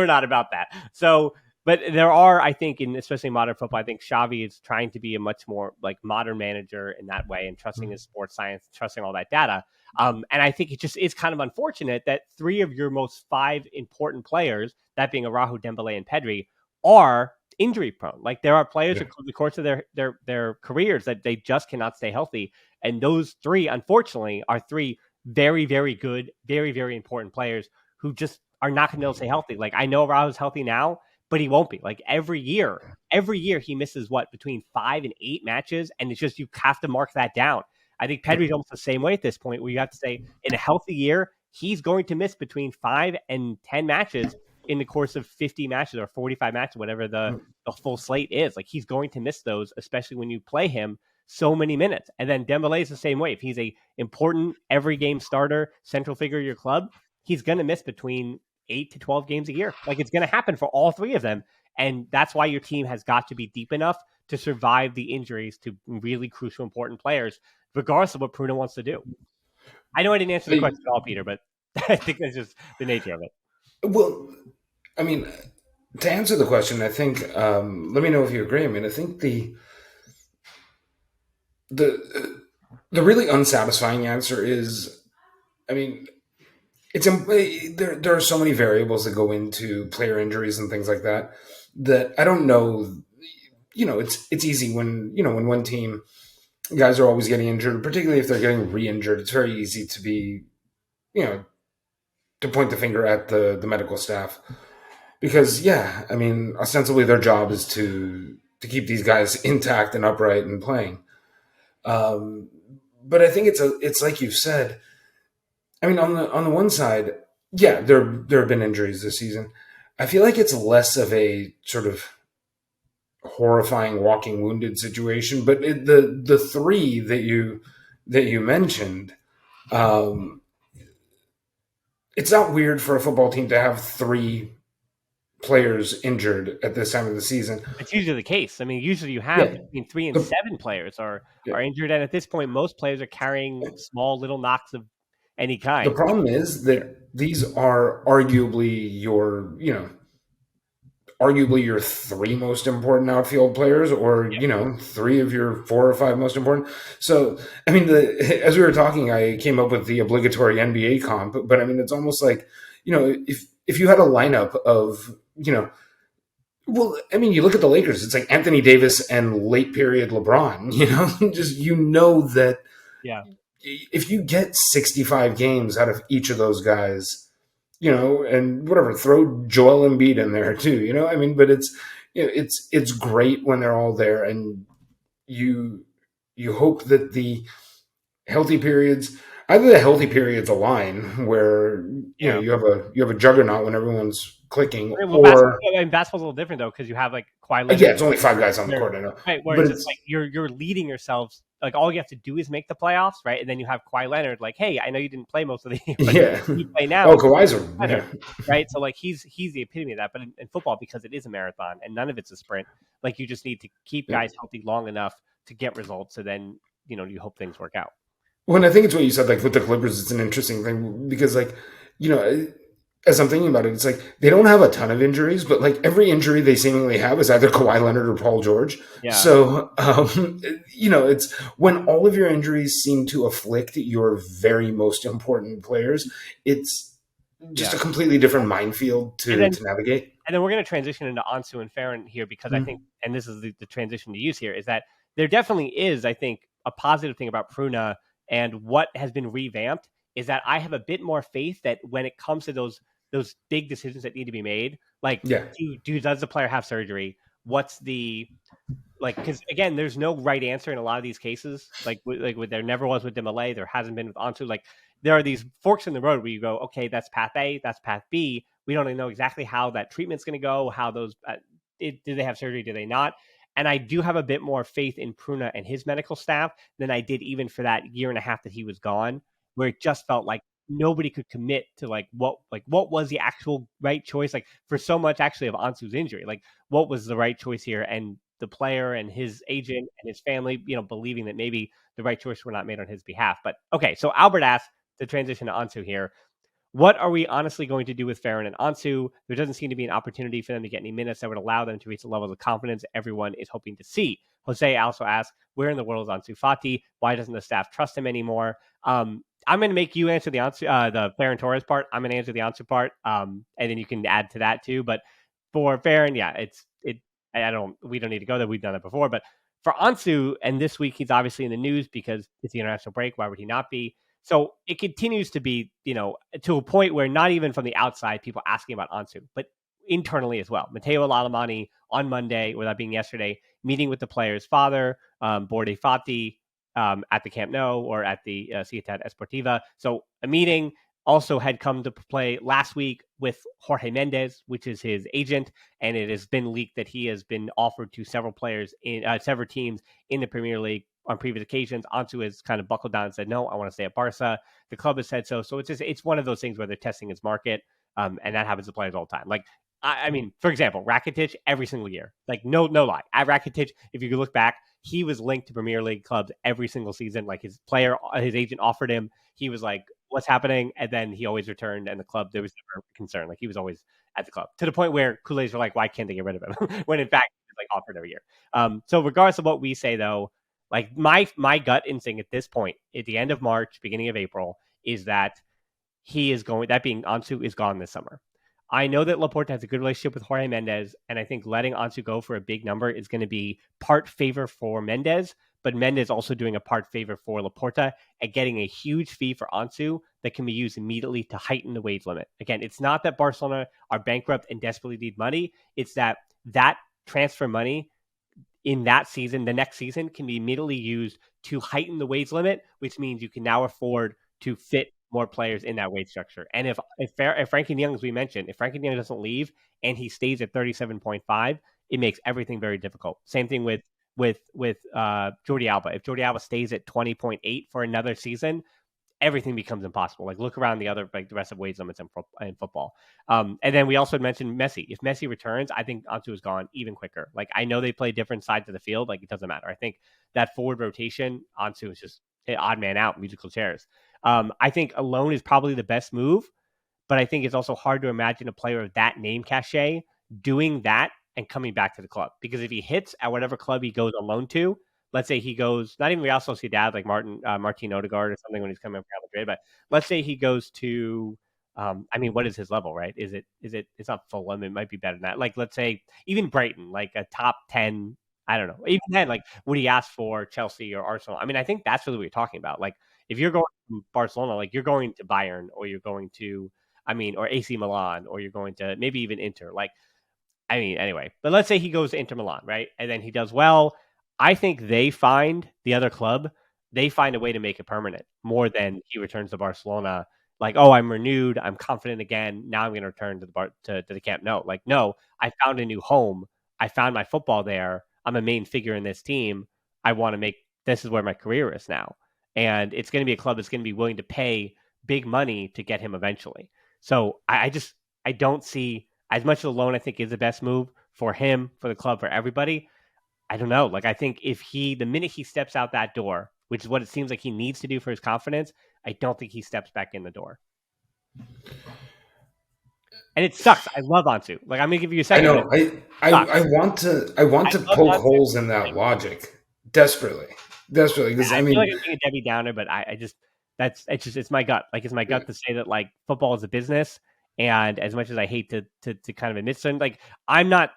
not about that. So, but there are, I think, in especially modern football, I think Xavi is trying to be a much more like modern manager in that way, and trusting his sports science, trusting all that data. And I think it just is kind of unfortunate that three of your most five important players, that being Araujo, Dembele, and Pedri, are injury prone. Like there are players Yeah. who, over the course of their careers, that they just cannot stay healthy. And those three, unfortunately, are three very, very good, very, very important players who just are not going to be able to stay healthy. Like I know Raul's healthy now, but he won't be. Like every year he misses between 5 and 8 matches, and it's just you have to mark that down. I think Yeah. Pedri's almost the same way at this point, where you have to say in a healthy year he's going to miss between 5 and 10 matches in the course of 50 matches or 45 matches, whatever the full slate is. Like he's going to miss those, especially when you play him so many minutes. And then Dembele is the same way. If he's a important every game starter, central figure of your club, he's going to miss between 8 to 12 games a year. Like it's going to happen for all three of them. And that's why your team has got to be deep enough to survive the injuries to really crucial, important players, regardless of what Bruno wants to do. I know I didn't answer the question at all, Peter, but I think that's just the nature of it. Well, I mean, to answer the question, I think let me know if you agree. I mean, I think the the really unsatisfying answer is, I mean, there are so many variables that go into player injuries and things like that that I don't know. It's easy when when one team guys are always getting injured, particularly if they're getting re-injured. It's very easy to be you know to point the finger at the medical staff because yeah, I mean, ostensibly their job is to keep these guys intact and upright and playing. Um, but I think it's like you've said. I mean, on the one side, yeah, there have been injuries this season. I feel like it's less of a sort of horrifying walking wounded situation, but the three that you mentioned, um, it's not weird for a football team to have three players injured at this time of the season. It's usually the case. I mean, usually you have Yeah, between three and the, seven players yeah. are injured, and at this point, most players are carrying small little knocks of any The kind. problem is that these are arguably your arguably your three most important outfield players, or three of your four or five most important. So I mean, as we were talking, I came up with the obligatory NBA comp, but I mean, it's almost like, if you had a lineup of, well, I mean, you look at the Lakers, it's like Anthony Davis and late period LeBron, just that Yeah. if you get 65 games out of each of those guys, and whatever, throw Joel Embiid in there too, I mean, but it's great when they're all there, and you hope that either the healthy periods align where Yeah. you have a juggernaut when everyone's clicking, Well, or basketball's a little different though, because you have like Kawhi yeah, Leonard. it's only five guys on the court, I know, Right, where but it's just it's like you're leading yourselves. Like all you have to do is make the playoffs, right? And then you have Kawhi Leonard, like, hey, I know you didn't play most of the year, but yeah. you play now. Oh, And Kawhi's Leonard, yeah. right? So like he's the epitome of that. But in football, because it is a marathon and none of it's a sprint, like you just need to keep Yeah. guys healthy long enough to get results. So then you hope things work out. Well, and I think it's what you said, like with the Clippers, it's an interesting thing because, like, as I'm thinking about it, it's like they don't have a ton of injuries, but like every injury they seemingly have is either Kawhi Leonard or Paul George. Yeah. So, it's when all of your injuries seem to afflict your very most important players, it's just a completely different minefield to navigate. And then we're going to transition into Ansu and Farron here because I think, and this is the transition to use here, is that there definitely is, I think, a positive thing about Pruna and what has been revamped is that I have a bit more faith that when it comes to those big decisions that need to be made, like, does the player have surgery? What's the because again, there's no right answer in a lot of these cases. Like there never was with Emile, there hasn't been with Ansu. Like there are these forks in the road where you go, okay, that's path A, that's path B. We don't even know exactly how that treatment's going to go. How those do they have surgery? Do they not? And I do have a bit more faith in Pruna and his medical staff than I did even for that year and a half that he was gone, where it just felt like nobody could commit to what was the actual right choice. Like for so much actually of Ansu's injury, like what was the right choice here? And the player and his agent and his family, believing that maybe the right choice were not made on his behalf. But okay, so Albert asked to transition to Ansu here. What are we honestly going to do with Farron and Ansu? There doesn't seem to be an opportunity for them to get any minutes that would allow them to reach the levels of confidence everyone is hoping to see. Jose also asks, where in the world is Ansu Fati? Why doesn't the staff trust him anymore? I'm going to make you answer the Farron Torres part. I'm going to answer the Ansu part, and then you can add to that too. But for Farron, yeah, we don't need to go there. We've done it before. But for Ansu, and this week he's obviously in the news because it's the international break. Why would he not be? So it continues to be, to a point where not even from the outside, people asking about Ansu, but internally as well. Matteo Lalamani on Monday, or that being yesterday, meeting with the player's father, Borde Fati, at the Camp Nou or at the Ciutat Esportiva. So a meeting also had come to play last week with Jorge Mendes, which is his agent, and it has been leaked that he has been offered to several players in several teams in the Premier League on previous occasions. Ansu has kind of buckled down and said, no, I want to stay at Barca. The club has said so. So it's one of those things where they're testing his market, and that happens to players all the time. Like, I mean, for example, Rakitic every single year. Like, no lie. At Rakitic, if you could look back, he was linked to Premier League clubs every single season. Like his agent offered him. He was like, what's happening? And then he always returned, and the club, there was never concern. Like he was always at the club, to the point where Kool-Aids were like, why can't they get rid of him? When in fact, he was like offered every year. So regardless of what we say, though, like my gut instinct at this point, at the end of March, beginning of April, is that that being Ansu is gone this summer. I know that Laporta has a good relationship with Jorge Mendes, and I think letting Ansu go for a big number is going to be part favor for Mendes, but Mendes also doing a part favor for Laporta and getting a huge fee for Ansu that can be used immediately to heighten the wage limit. Again, it's not that Barcelona are bankrupt and desperately need money. It's that transfer money in that season, the next season, can be immediately used to heighten the wage limit, which means you can now afford to fit more players in that wage structure. And if Frenkie de Jong, as we mentioned, if Frenkie de Jong doesn't leave and he stays at 37.5, it makes everything very difficult. Same thing with Jordi Alba. If Jordi Alba stays at 20.8 for another season, everything becomes impossible. Like look around the rest of wage limits in football. And then we also mentioned Messi. If Messi returns, I think Ansu is gone even quicker. Like I know they play different sides of the field. Like it doesn't matter. I think that forward rotation, Ansu is just an odd man out, musical chairs. I think alone is probably the best move, but I think it's also hard to imagine a player of that name cachet doing that and coming back to the club. Because if he hits at whatever club he goes on loan to, let's say he goes, not even Real Sociedad, like Martin Odegaard or something when he's coming up Real Madrid, but let's say he goes to, what is his level, right? It's not Fulham. It might be better than that. Like, let's say even Brighton, like a top 10, I don't know. Even then, like, would he ask for Chelsea or Arsenal? I mean, I think that's really what we're talking about. Like, if you're going to Barcelona, like you're going to Bayern or you're going to, or AC Milan, or you're going to maybe even Inter. Like, anyway, but let's say he goes to Inter Milan, right? And then he does well. I think they find the other club, they find a way to make it permanent more than he returns to Barcelona. Like, oh, I'm renewed. I'm confident again. Now I'm going to return to the Camp Nou. Like, no, I found a new home. I found my football there. I'm a main figure in this team. I want to make, this is where my career is now. And it's going to be a club that's going to be willing to pay big money to get him eventually. So I don't see, as much as a loan I think is the best move for him, for the club, for everybody. I don't know. Like, I think the minute he steps out that door, which is what it seems like he needs to do for his confidence, I don't think he steps back in the door. And it sucks. I love Ansu. Like, I'm gonna give you a second. I know. I want to poke holes in that logic desperately because I feel like I'm being a Debbie Downer, but it's my gut. Like, it's my gut to say that like football is a business, and as much as I hate to kind of admit something, like I'm not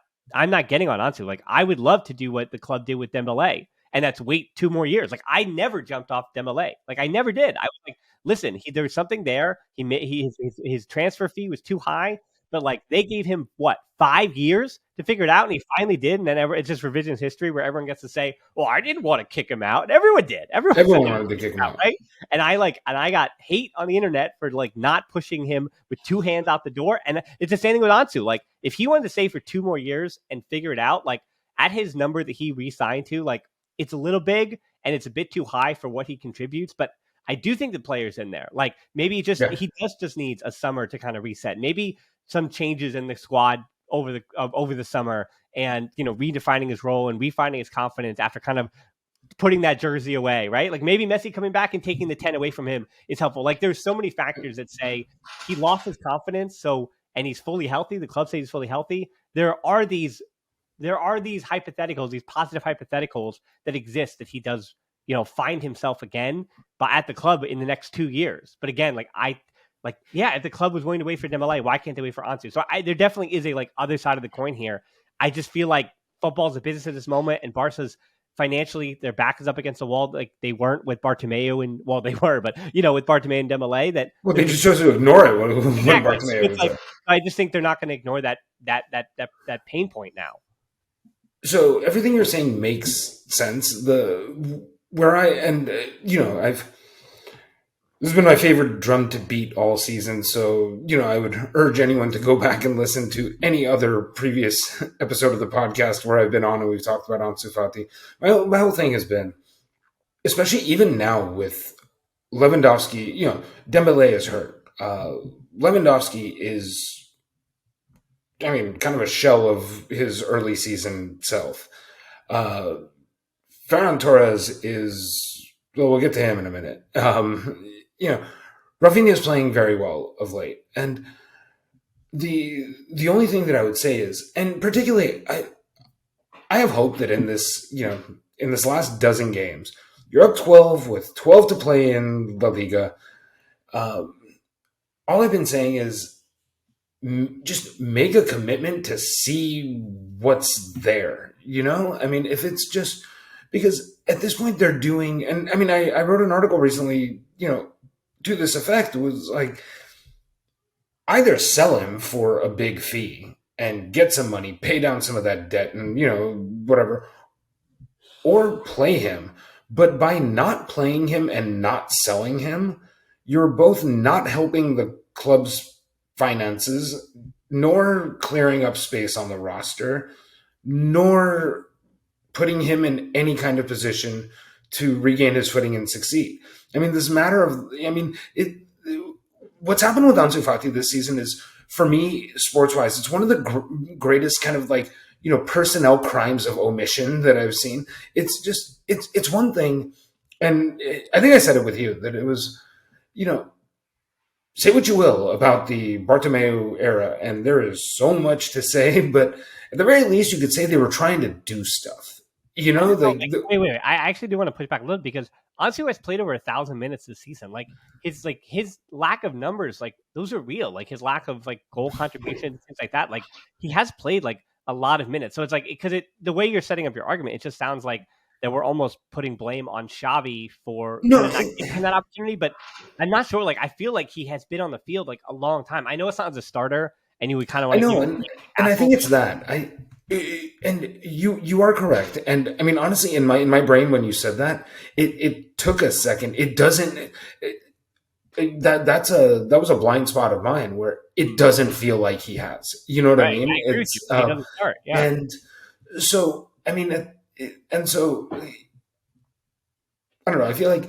getting on Ansu. Like, I would love to do what the club did with Dembele, and that's wait 2 more years. Like, I never jumped off Dembele. Like, I never did. I was like, listen, there was something there. His transfer fee was too high, but like they gave him 5 years to figure it out, and he finally did. And then it's just revisionist history where everyone gets to say, "Well, I didn't want to kick him out," and everyone did. Everyone wanted to kick him out, right? And I got hate on the internet for like not pushing him with 2 hands out the door. And it's the same thing with Ansu. Like, if he wanted to stay for 2 more years and figure it out, like at his number that he re-signed to, like it's a little big and it's a bit too high for what he contributes, but I do think the player's in there. Like, maybe he just needs a summer to kind of reset. Maybe some changes in the squad over the summer, and redefining his role and refinding his confidence after kind of putting that jersey away, right? Like, maybe Messi coming back and taking the 10 away from him is helpful. Like, there's so many factors that say he lost his confidence, and he's fully healthy. The club says he's fully healthy. There are these hypotheticals, these positive hypotheticals that exist that he does, find himself again, but at the club in the next 2 years. But again, if the club was willing to wait for Dembele, why can't they wait for Ansu? So there definitely is a other side of the coin here. I just feel like football's a business at this moment, and Barca's financially, their back is up against the wall. Like, they weren't with Bartomeu, and they were, but with Bartomeu and Dembele, they just chose to ignore it when Bartomeu was there. I just think they're not going to ignore that pain point now. So everything you're saying makes sense. This has been my favorite drum to beat all season. So, I would urge anyone to go back and listen to any other previous episode of the podcast where I've been on and we've talked about Ansu Fati. My whole thing has been, especially even now with Lewandowski, Dembele is hurt. Lewandowski is, kind of a shell of his early season self. Ferran Torres is, well, we'll get to him in a minute. Rafinha is playing very well of late. And the only thing that I would say is, and particularly, I have hope that in this, in this last dozen games, you're up 12 with 12 to play in La Liga. All I've been saying is, just make a commitment to see what's there, if it's just because at this point they're doing, and I wrote an article recently, to this effect, was like, either sell him for a big fee and get some money, pay down some of that debt and, whatever, or play him. But by not playing him and not selling him, you're both not helping the club's finances, nor clearing up space on the roster, nor putting him in any kind of position to regain his footing and succeed. This matter of, what's happened with Ansu Fati this season is, for me, sports-wise, it's one of the greatest kind of personnel crimes of omission that I've seen. It's just, it's one thing, and I think I said it with you, that it was, say what you will about the Bartomeu era, and there is so much to say, but at the very least, you could say they were trying to do stuff. You I know, don't know. like Wait. I actually do want to push back a little because Ansu has played over 1,000 minutes this season. His lack of numbers, like those are real. Like his lack of like goal contribution, things like that. Like he has played like a lot of minutes. So it's like because the way you're setting up your argument, it just sounds like that we're almost putting blame on Xavi for kind no, of not giving him that opportunity. But I'm not sure. Like I feel like he has been on the field like a long time. I know it's not as a starter, and you would kind of I want to give know, him and I think castle. it's that and you are correct, and I mean honestly, in my brain when you said that, it took a second. It doesn't. That was a blind spot of mine where it doesn't feel like he has. You know what I Right. mean? I agree with you. It's He doesn't start. Yeah. and so I mean, and so I don't know. I feel like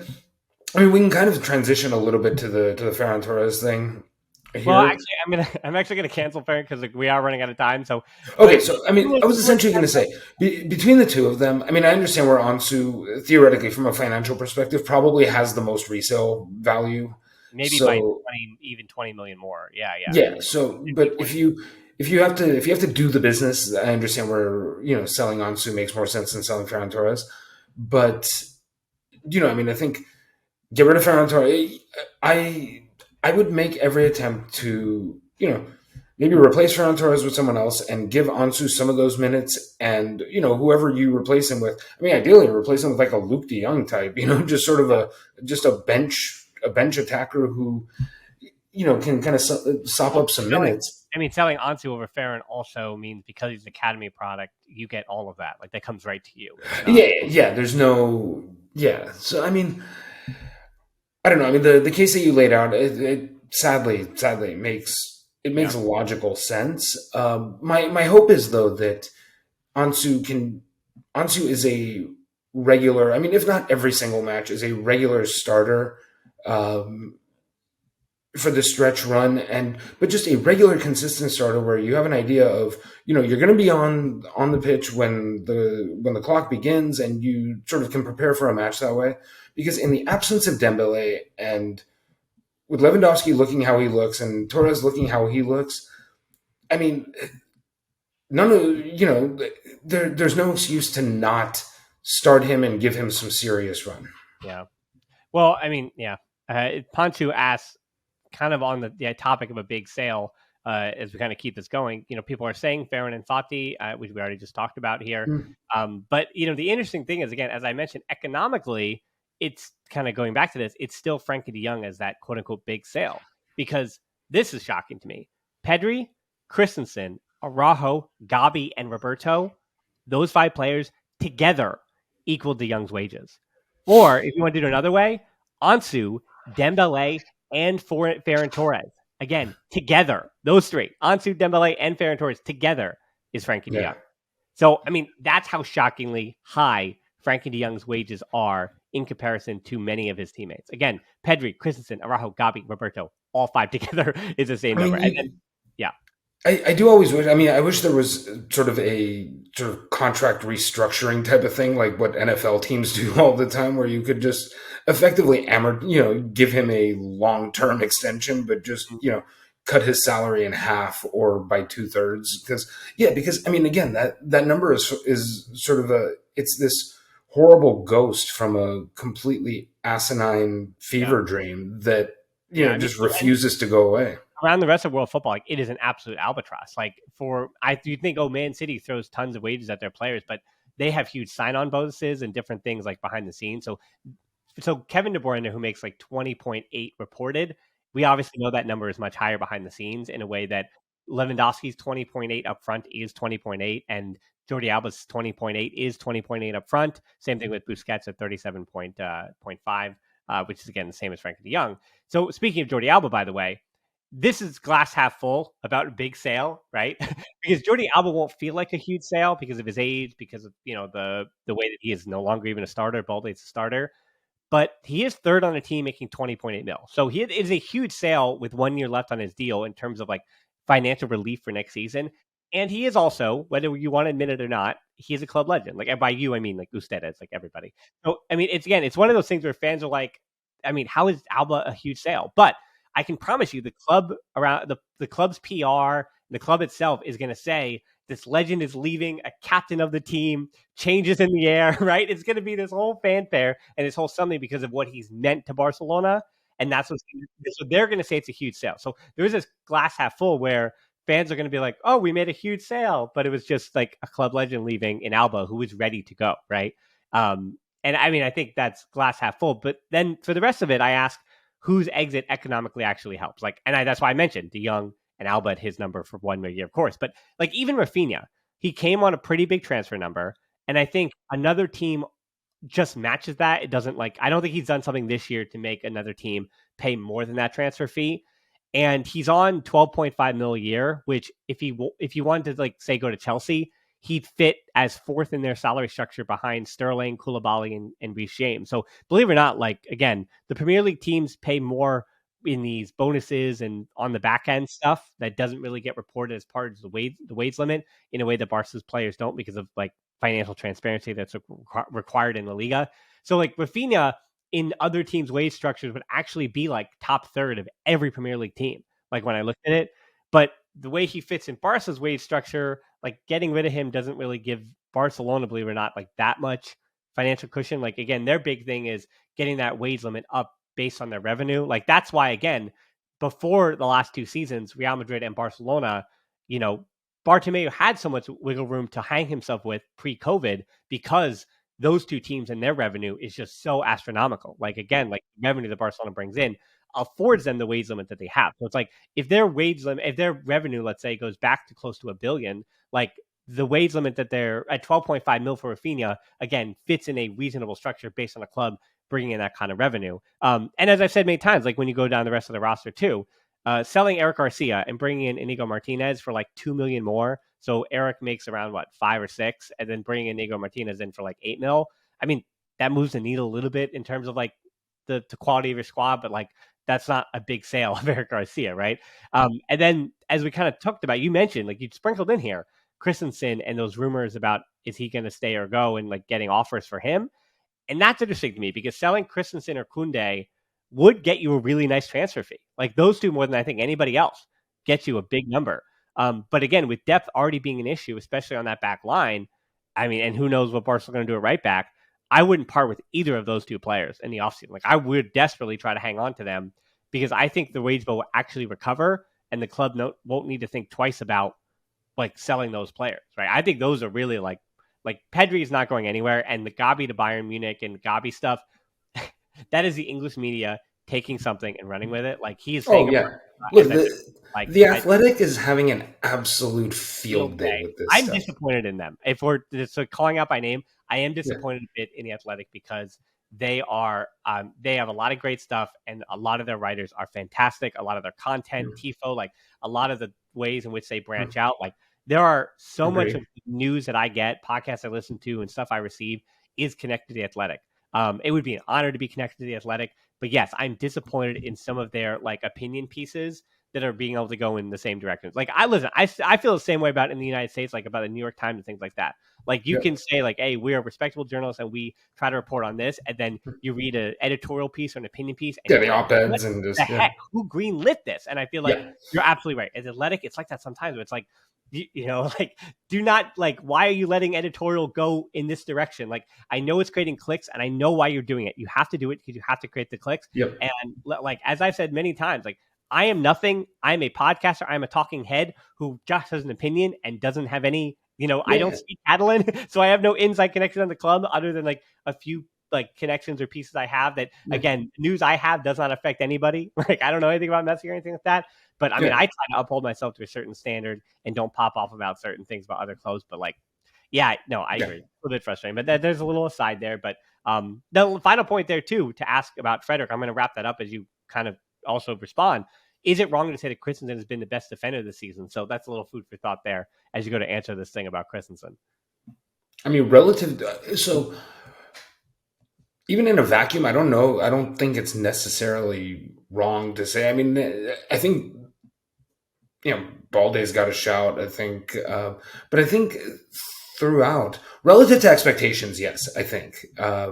I mean we can kind of transition a little bit to the Ferran Torres thing Well, here. actually, I'm actually gonna cancel Farron because like, we are running out of time. So, Okay, but so I mean, I was you want essentially going to say between the two of them. I mean, I understand where Ansu theoretically, from a financial perspective, probably has the most resale value. maybe by So 20 million more. Yeah, yeah. yeah, so but if you have to do the business, I understand where selling Ansu makes more sense than selling Ferran Torres. But I mean, I think get rid of Ferran Torres. I would make every attempt to maybe replace Ferran Torres with someone else and give Ansu some of those minutes, and whoever you replace him with. I mean, ideally replace him with like a Luke De Jong type, just sort of a bench attacker who can kind of sop Well, up some selling, minutes. selling Ansu over Farron also means because he's an academy product, you get all of that. Like that comes right to you. It's not. Yeah, yeah. There's no. Yeah. So I mean, I don't know. I mean, the case that you laid out, it sadly Yeah, makes logical sense. My hope is though that Ansu can Ansu is a regular. I mean, if not every single match, is a regular starter. Um, for the stretch run, and but just a regular consistent starter where you have an idea of you're going to be on the pitch when the clock begins, and you sort of can prepare for a match that way. Because in the absence of Dembele, and with Lewandowski looking how he looks and Torres looking how he looks, I mean, none of there's no excuse to not start him and give him some serious run. yeah. Well, yeah. Panchu asks, kind of on the topic of a big sale, as we kind of keep this going. People are saying Farron and Fati, which we already just talked about here. Mm. But the interesting thing is, again, as I mentioned, economically, it's kind of going back to this. It's still Frenkie de Jong as that quote unquote big sale because this is shocking to me. Pedri, Christensen, Araujo, Gabi, and Roberto, those five players together equal de Jong's wages. Or if you want to do it another way, Ansu, Dembele, and Ferran Torres. Again, together, those three, Ansu, Dembele, and Ferran Torres together is Frankie de Yeah. Jong. So, that's how shockingly high Frankie de Jong's wages are in comparison to many of his teammates. Again, Pedri, Christensen, Araujo, Gabi, Roberto, all five together is the same I number. mean, And then, yeah, I do always wish. I mean, I wish there was sort of a sort of contract restructuring type of thing, like what NFL teams do all the time, where you could just effectively give him a long term extension, but just cut his salary in half or by 2/3. Because I mean, again, that number is sort of it's this horrible ghost from a completely asinine yeah, fever dream that yeah. just refuses to go away. Around the rest of world football, like it is an absolute albatross. Like you think, oh, Man City throws tons of wages at their players, but they have huge sign-on bonuses and different things like behind the scenes. So Kevin De Bruyne, who makes like 20.8 reported, we obviously know that number is much higher behind the scenes in a way that Lewandowski's 20.8 up front is 20.8, and Jordi Alba's 20.8 is 20.8 up front. Same thing with Busquets at 37.5, which is again the same as Frankie de Jong. So speaking of Jordi Alba, by the way, this is glass half full about a big sale, right? Because Jordi Alba won't feel like a huge sale because of his age, because of the way that he is no longer even a starter. Balde's a starter, but he is third on a team making 20.8 mil. So he is a huge sale with 1 year left on his deal in terms of like financial relief for next season. And he is also, whether you want to admit it or not, he is a club legend. Like by you, I mean like Usteda, it's like everybody. So it's one of those things where fans are like, how is Alba a huge sale? But I can promise you the club around the club's PR, the club itself is going to say this legend is leaving, a captain of the team, changes in the air, right? It's going to be this whole fanfare and this whole something because of what he's meant to Barcelona. And that's what so they're going to say it's a huge sale. So there's this glass half full where fans are going to be like, oh, we made a huge sale, but it was just like a club legend leaving in Alba who was ready to go, right? And I mean, I think that's glass half full. But then for the rest of it, I ask whose exit economically actually helps. Like, and that's why I mentioned De Jong and Alba at his number for 1 more year, of course. But like even Rafinha, he came on a pretty big transfer number. And I think another team just matches that. It doesn't like, I don't think he's done something this year to make another team pay more than that transfer fee. And he's on 12.5 mil a year, which if you wanted to like say go to Chelsea, he'd fit as fourth in their salary structure behind Sterling, Koulibaly, and Reece James. So believe it or not, like again, the Premier League teams pay more in these bonuses and on the back end stuff that doesn't really get reported as part of the wage limit in a way that Barca's players don't because of like financial transparency that's required in the Liga. So like Rafinha in other teams' wage structures would actually be like top third of every Premier League team. Like when I looked at it, but the way he fits in Barca's wage structure, like getting rid of him doesn't really give Barcelona, believe it or not, like that much financial cushion. Like again, their big thing is getting that wage limit up based on their revenue. Like that's why, again, before the last 2 seasons, Real Madrid and Barcelona, you know, Bartomeu had so much wiggle room to hang himself with pre-COVID because those 2 teams and their revenue is just so astronomical. Like again, like the revenue that Barcelona brings in affords them the wage limit that they have. So it's like if their wage limit, if their revenue, let's say, goes back to close to $1 billion, like the wage limit that they're at 12.5 mil for Rafinha, again, fits in a reasonable structure based on a club bringing in that kind of revenue. And as I've said many times, like when you go down the rest of the roster too, selling Eric Garcia and bringing in Inigo Martinez for like 2 million more. So Eric makes around 5 or 6, and then bringing Inigo Martinez in for like 8 mil. I mean, that moves the needle a little bit in terms of like the quality of your squad, but like that's not a big sale of Eric Garcia, right? And then as we kind of talked about, you mentioned like you sprinkled in here Christensen and those rumors about is he going to stay or go and like getting offers for him. And that's interesting to me because selling Christensen or Koundé would get you a really nice transfer fee. Like those 2 more than I think anybody else gets you a big number. But again, with depth already being an issue, especially on that back line, I mean, and who knows what Barcelona's going to do at right back, I wouldn't part with either of those 2 players in the offseason. Like I would desperately try to hang on to them because I think the wage bill will actually recover and the club won't need to think twice about like selling those players, right? I think those are really like Pedri is not going anywhere, and the Gabi to Bayern Munich and Gabi stuff, that is the English media taking something and running with it. Like he is saying, look, the Athletic is having an absolute field day with this. I'm stuff. Disappointed in them. If we're calling out by name, I am disappointed a bit in the Athletic because they have a lot of great stuff, and a lot of their writers are fantastic. A lot of their content, Tifo, like a lot of the ways in which they branch out, like. There are so much of the news that I get, podcasts I listen to, and stuff I receive is connected to the Athletic. It would be an honor to be connected to the Athletic, but yes, I'm disappointed in some of their like opinion pieces that are being able to go in the same directions. Like I feel the same way about in the United States, like about the New York Times and things like that. Like you can say like, hey, we're respectable journalists and we try to report on this, and then you read an editorial piece or an opinion piece. And the op-eds and just heck, who greenlit this? And I feel like you're absolutely right. As Athletic, it's like that sometimes. Where it's like. You know, like, do not like, why are you letting editorial go in this direction? Like, I know it's creating clicks and I know why you're doing it. You have to do it because you have to create the clicks. And like, as I've said many times, like, I am nothing. I'm a podcaster. I'm a talking head who just has an opinion and doesn't have any, I don't speak Catalan. So I have no inside connection on the club other than like a few like connections or pieces I have that, again, news I have does not affect anybody. Like, I don't know anything about Messi or anything like that. But I mean, I try to uphold myself to a certain standard and don't pop off about certain things about other clubs. But like, I agree. It's a little bit frustrating, but there's a little aside there. But the final point there too, to ask about Frederick, I'm going to wrap that up as you kind of also respond. Is it wrong to say that Christensen has been the best defender this season? So that's a little food for thought there as you go to answer this thing about Christensen. I mean, so even in a vacuum, I don't know. I don't think it's necessarily wrong to say. I mean, I think, Balde's got a shout, I think. But I think throughout, relative to expectations, yes, I think. I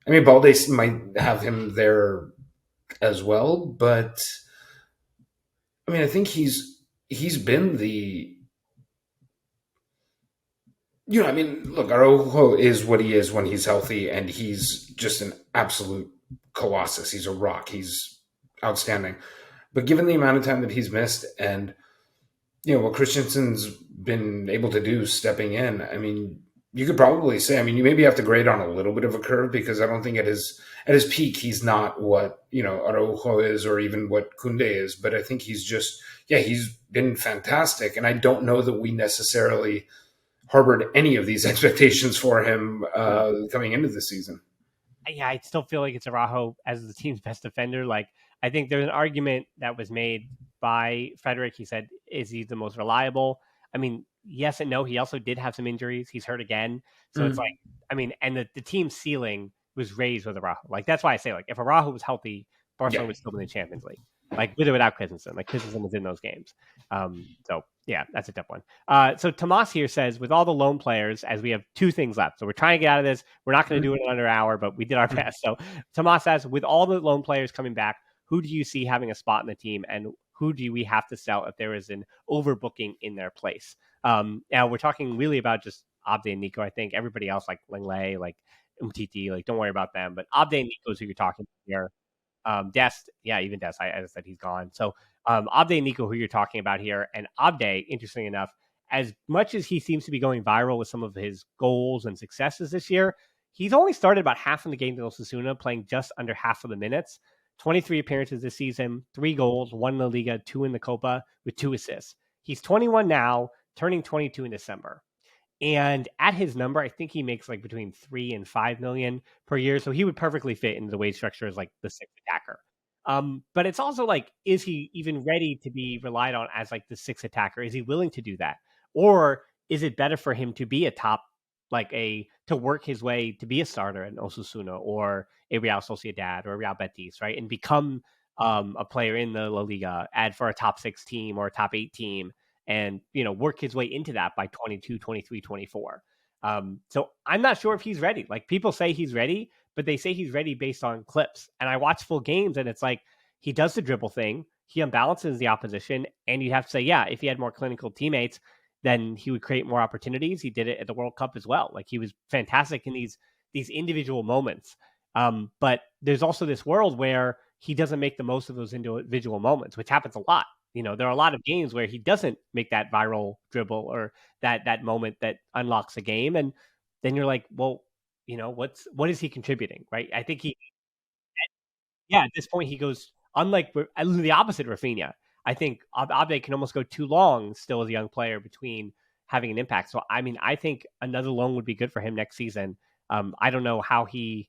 mean, Balde might have him there as well, but I mean, I think he's been the I mean, look, Araujo is what he is when he's healthy, and he's just an absolute colossus. He's a rock. He's outstanding. But given the amount of time that he's missed, and what Christensen's been able to do stepping in, I mean, you could probably say, I mean, you maybe have to grade on a little bit of a curve because I don't think at his peak he's not what Araujo is or even what Kunde is, but I think he's just he's been fantastic, and I don't know that we necessarily harbored any of these expectations for him coming into the season. Yeah, I still feel like it's Araujo as the team's best defender. Like, I think there's an argument that was made by Frederick. He said, is he the most reliable? I mean, yes and no. He also did have some injuries. He's hurt again. So it's like, I mean, and the team's ceiling was raised with Araujo. Like, that's why I say, like, if Araujo was healthy, Barcelona would still be in the Champions League. Like, with or without Christensen. Like, Christensen was in those games. So, yeah, that's a tough one. So Tomas here says, with all the loan players, as we have two things left. So we're trying to get out of this. We're not going to do it in under an hour, but we did our best. So Tomas says, with all the loan players coming back, who do you see having a spot in the team, and who do we have to sell if there is an overbooking in their place? Now we're talking really about just Abde and Nico. I think everybody else, like Lenglet, like Umtiti, like don't worry about them. But Abde and Nico is who you're talking about here. Dest, yeah, even Dest, as I said, he's gone. So Abde and Nico, who you're talking about here, and Abde, interesting enough, as much as he seems to be going viral with some of his goals and successes this year, he's only started about half of the games in Osasuna, playing just under half of the minutes. 23 appearances this season, 3 goals, 1 in the Liga, 2 in the Copa, with 2 assists. He's 21 now, turning 22 in December. And at his number, I think he makes like between 3 and 5 million per year. So he would perfectly fit into the wage structure as like the sixth attacker. But it's also like, is he even ready to be relied on as like the sixth attacker? Is he willing to do that? Or is it better for him to be a top, to work his way to be a starter in Osasuna or a Real Sociedad or a Real Betis, right? And become a player in the La Liga, add for a top 6 team or a top 8 team, and work his way into that by 22, 23, 24. So I'm not sure if he's ready. Like, people say he's ready, but they say he's ready based on clips. And I watch full games, and it's like he does the dribble thing, he unbalances the opposition, and you have to say, yeah, if he had more clinical teammates, then he would create more opportunities. He did it at the World Cup as well. Like, he was fantastic in these individual moments. But there's also this world where he doesn't make the most of those individual moments, which happens a lot. There are a lot of games where he doesn't make that viral dribble or that moment that unlocks a game. And then you're like, well, what is he contributing? Right. I think at this point he goes, unlike the opposite Rafinha. I think Abde can almost go too long still as a young player between having an impact. So, I mean, I think another loan would be good for him next season. I don't know how he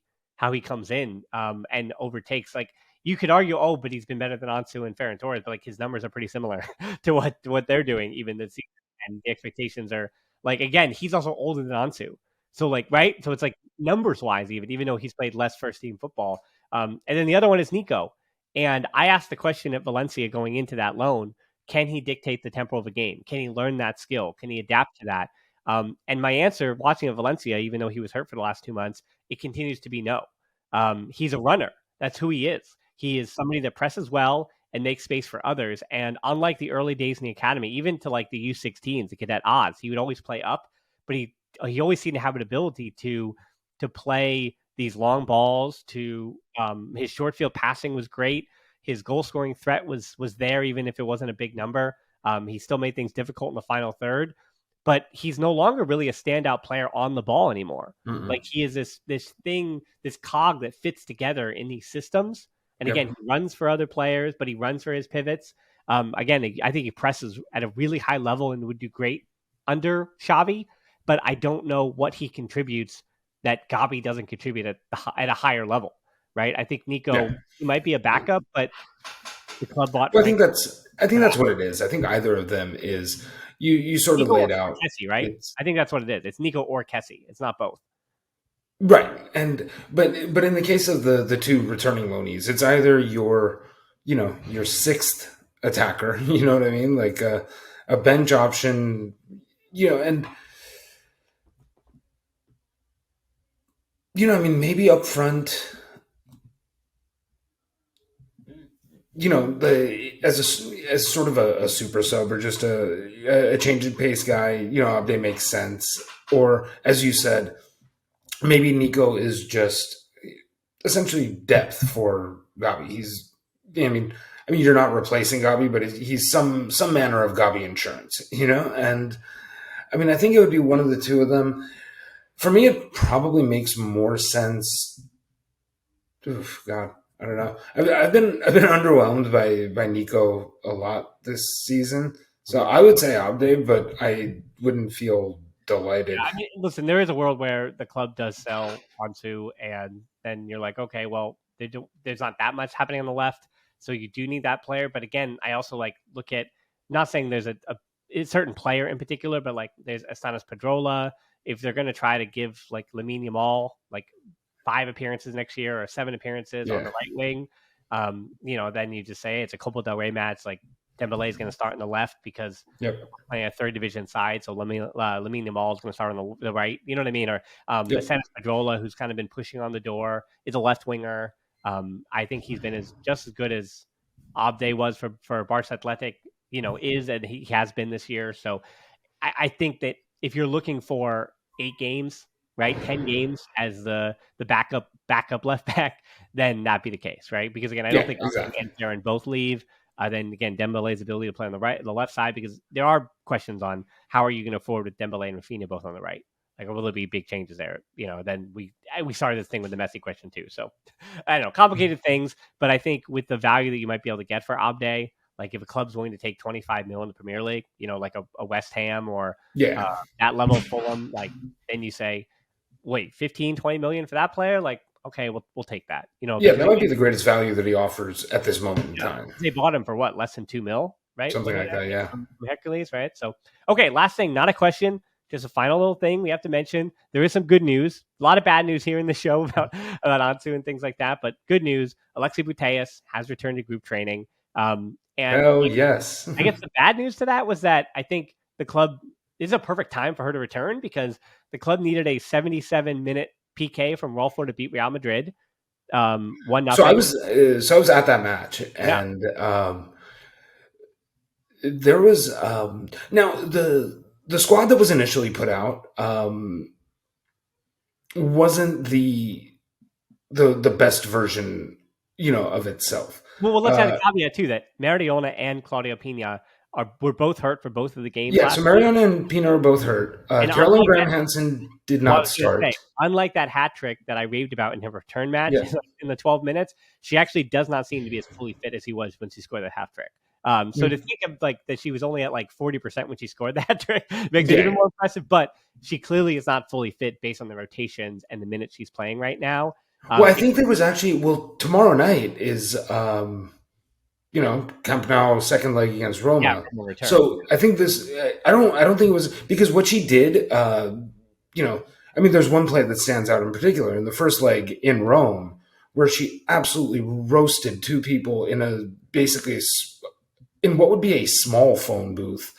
comes in and overtakes, like, you could argue, oh, but he's been better than Ansu and Ferran Torres, but like his numbers are pretty similar to what they're doing even this season, and the expectations are like, again, he's also older than Ansu, so like, right, so it's like numbers wise, even though he's played less first team football. And then the other one is Nico, and I asked the question at Valencia going into that loan: can he dictate the tempo of a game? Can he learn that skill? Can he adapt to that? And my answer, watching at Valencia, even though he was hurt for the last 2 months, it continues to be no. He's a runner. That's who he is. He is somebody that presses well and makes space for others. And unlike the early days in the academy, even to like the U16s, the cadet Oz, he would always play up, but he always seemed to have an ability to play these long balls. To his short field passing was great. His goal scoring threat was there, even if it wasn't a big number. He still made things difficult in the final third, but he's no longer really a standout player on the ball anymore. Mm-hmm. Like, he is this thing, this cog that fits together in these systems. And again, he runs for other players, but he runs for his pivots. Again, I think he presses at a really high level and would do great under Xavi, but I don't know what he contributes that Gabi doesn't contribute at a higher level, right? I think Nico, he might be a backup, but the club bought. Well, I think that's what it is. I think either of them is. You sort Nico of laid out Kessie, right? I think that's what it is. It's Nico or Kessie. It's not both. Right. But in the case of the two returning loanees, it's either your sixth attacker, you know what I mean? Like a bench option, and I mean, maybe up front, as sort of a super sub or just a change of pace guy, Abde makes sense. Or as you said, maybe Nico is just essentially depth for Gabi. I mean, you're not replacing Gabi, but he's some manner of Gabi insurance, And I mean, I think it would be one of the two of them. For me, it probably makes more sense. Oof, God, I don't know. I've been underwhelmed by Nico a lot this season, so I would say Abde, but I wouldn't feel delighted. I mean, listen, there is a world where the club does sell Ansu, and then you're like, okay, well, there's not that much happening on the left, so you do need that player. But again, I also look at, not saying there's a certain player in particular, but there's Astanis Pedrola. If they're going to try to give Lamine Yamal 5 appearances next year or 7 appearances on the right wing, then you just say hey, it's a Copa del Rey match. Dembele is going to start on the left because we're playing a third division side. So Lamine Yamal is going to start on the right. You know what I mean? Or Astanis Pedrola, who's kind of been pushing on the door, is a left winger. I think he's been just as good as Abde was for Barca Athletic, and he has been this year. So I think that if you're looking for 8 games, right, 10 games as the backup left back, then that'd be the case, right? Because again, I don't think Darren both leave. Then again, Dembele's ability to play on the left side, because there are questions on how are you going to forward with Dembele and Rafinha both on the right. Will there be big changes there? Then we started this thing with the Messi question too. So I don't know, complicated things, but I think with the value that you might be able to get for Abde, if a club's willing to take 25 mil in the Premier League, like a West Ham or that level of Fulham, then you say, wait, 15, 20 million for that player? Okay, we'll take that. That might be the greatest value that he offers at this moment in time. They bought him for what, less than 2 mil, right? Something like that, yeah. From Hercules, right? So, okay, last thing, not a question, just a final little thing we have to mention. There is some good news. A lot of bad news here in the show about Ansu and things like that, but good news. Alexia Putellas has returned to group training. And yes. I guess the bad news to that was that I think the club is a perfect time for her to return because the club needed a 77-minute PK from Rolfo to beat Real Madrid. 1-0. So I was at that match, and there was now the squad that was initially put out wasn't the best version, of itself. Well, let's add a caveat too that Mariona and Claudio Pina were both hurt for both of the games. Yeah, so Mariona and Pina are both hurt. Caroline Graham-Hansen did not start. Unlike that hat trick that I raved about in her return match in the 12 minutes, she actually does not seem to be as fully fit as he was when she scored that hat trick. So to think of that she was only at 40% when she scored the hat trick makes it even more impressive. But she clearly is not fully fit based on the rotations and the minutes she's playing right now. Well, I think there was actually tomorrow night is Camp Nou second leg against Roma. So I think I don't think it was because what she did. There's one play that stands out in particular in the first leg in Rome where she absolutely roasted 2 people in in what would be a small phone booth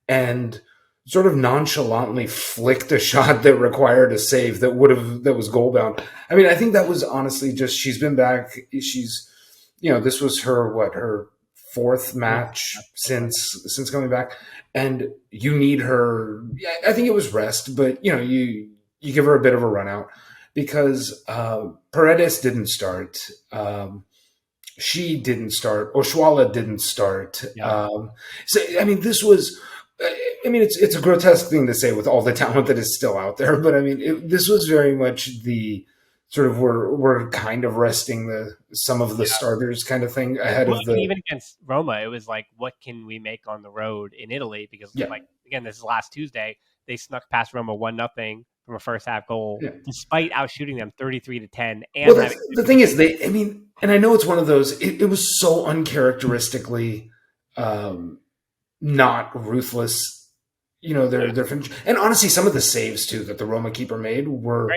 and sort of nonchalantly flicked a shot that required a save that was goal bound. I mean, I think that was honestly just she's been back. She's this was her 4th match since coming back, and you need her. I think it was rest, but you give her a bit of a run out because Paredes didn't start. She didn't start. Oshuala didn't start. Yeah. This was. It's a grotesque thing to say with all the talent that is still out there, but this was very much the sort of we're kind of resting some of the starters kind of thing ahead of even against Roma. It was what can we make on the road in Italy? Because again, this is last Tuesday. They snuck past Roma 1-0 from a first half goal, despite outshooting them 33-10. And the thing is, and I know it's one of those. It was so uncharacteristically not ruthless. Their finish, and honestly, some of the saves too that the Roma keeper made were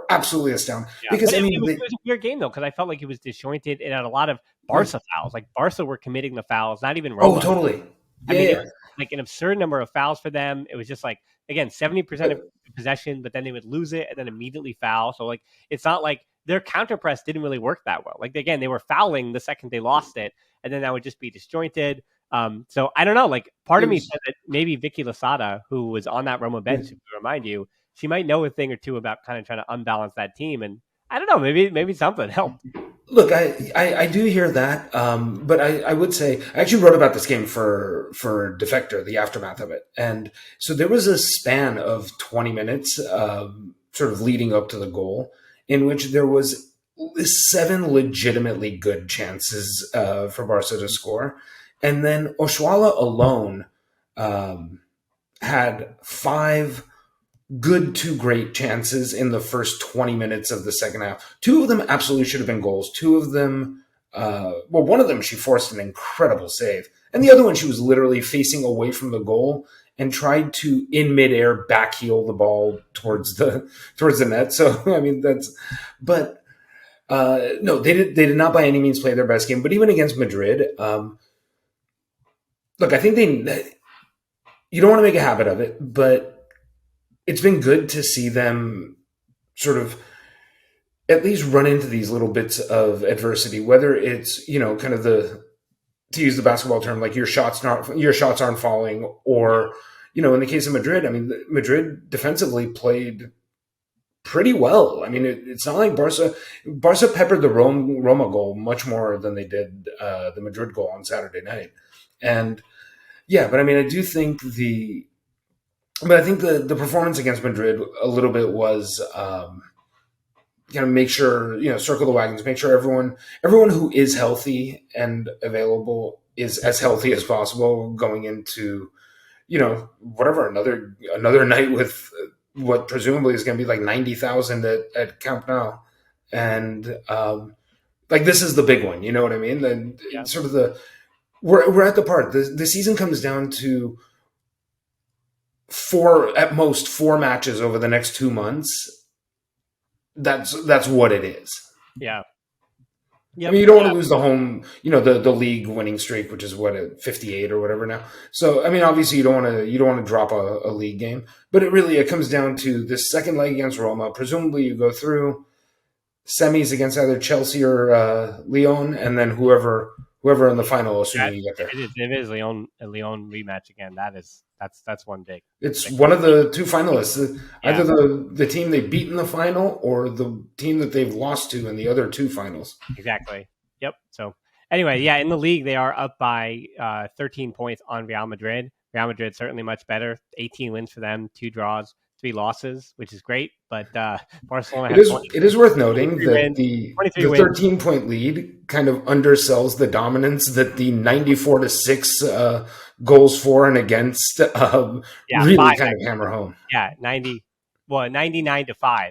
absolutely astounding. Yeah. Because it was a weird game though, because I felt like it was disjointed. It had a lot of Barca fouls. Barca were committing the fouls, not even Roma. Oh, totally. It was an absurd number of fouls for them. It was just again 70% of possession, but then they would lose it and then immediately foul. So it's not like their counter press didn't really work that well. Like, again, they were fouling the second they lost it, and then that would just be disjointed. So I don't know. Like, part It of me was, said that maybe Vicky Losada, who was on that Roma bench, to remind you, she might know a thing or two about kind of trying to unbalance that team. And I don't know, maybe something helped. Look, I do hear that, but I would say I actually wrote about this game for Defector, the aftermath of it, and so there was a span of 20 minutes, sort of leading up to the goal, in which there was 7 legitimately good chances for Barca to score, and then Oshuala alone had 5 good to great chances in the first 20 minutes of the second half. 2 of them absolutely should have been goals. 2 of them, one of them she forced an incredible save, and the other one she was literally facing away from the goal and tried to in midair backheel the ball towards the net. So I mean but no, they did not by any means play their best game. But even against Madrid, look, I think you don't want to make a habit of it, but it's been good to see them sort of at least run into these little bits of adversity, whether it's, kind of to use the basketball term, like your shots aren't falling, or, in the case of Madrid, I mean, Madrid defensively played pretty well. I mean, it's not like Barca peppered the Roma goal much more than they did the Madrid goal on Saturday night. And yeah, but I mean, I do think but I think the performance against Madrid a little bit was make sure, circle the wagons, make sure everyone who is healthy and available is as healthy as possible going into, whatever, another night with what presumably is going to be like 90,000 at Camp Nou. And this is the big one, you know what I mean? And Yeah. sort of we're at the part. The season comes down to at most 4 matches over the next 2 months. That's what it is. Yeah. Yep. I mean, you don't want to lose the home, the league winning streak, which is 58 or whatever now. So, I mean, obviously you don't want to drop a league game, but it comes down to this second leg against Roma. Presumably you go through semis against either Chelsea or Lyon, and then whoever in the final, assuming you get there. It is a Lyon rematch again. That's one big. It's one of the 2 finalists, either the team they beat in the final or the team that they've lost to in the other 2 finals. Exactly. Yep. So anyway, yeah, in the league they are up by 13 points on Real Madrid. Real Madrid certainly much better. 18 wins for them, 2 draws, 3 losses, which is great. But Barcelona it is worth noting that the 13-point lead kind of undersells the dominance that the 94-6 goals for and against really kind of hammer home. Yeah, 99-5.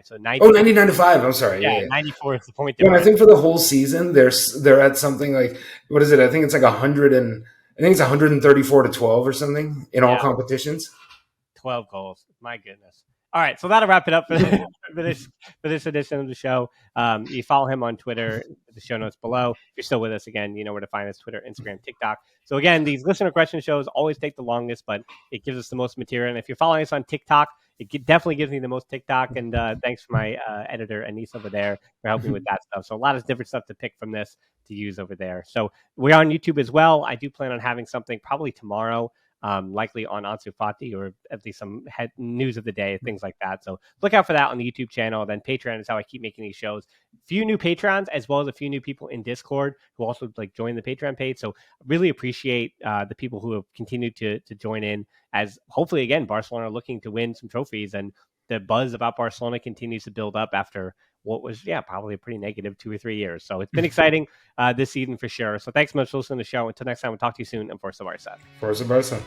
So 99-5. I'm sorry. Yeah, 94 is the point. When I think for the whole season, they're at something like, what is it? I think it's like 134-12 or something in all competitions. 12 goals. My goodness. All right, so that'll wrap it up for this edition of the show. You follow him on Twitter, the show notes below. If you're still with us, again, you know where to find us: Twitter, Instagram, TikTok. So again, these listener question shows always take the longest, but it gives us the most material. And if you're following us on TikTok, it definitely gives me the most TikTok. And thanks for my editor, Anise, over there for helping with that stuff. So a lot of different stuff to pick from this to use over there. So we're on YouTube as well. I do plan on having something probably tomorrow. Likely on Ansu Fati, or at least some news of the day, things like that. So look out for that on the YouTube channel. Then Patreon is how I keep making these shows. Few new patrons, as well as a few new people in Discord who also join the Patreon page. So really appreciate the people who have continued to join in, as hopefully again Barcelona are looking to win some trophies, and the buzz about Barcelona continues to build up after what was probably a pretty negative 2 or 3 years. So it's been exciting this season for sure. So thanks so much for listening to the show. Until next time, we'll talk to you soon. And Forza Barca. Forza Barca.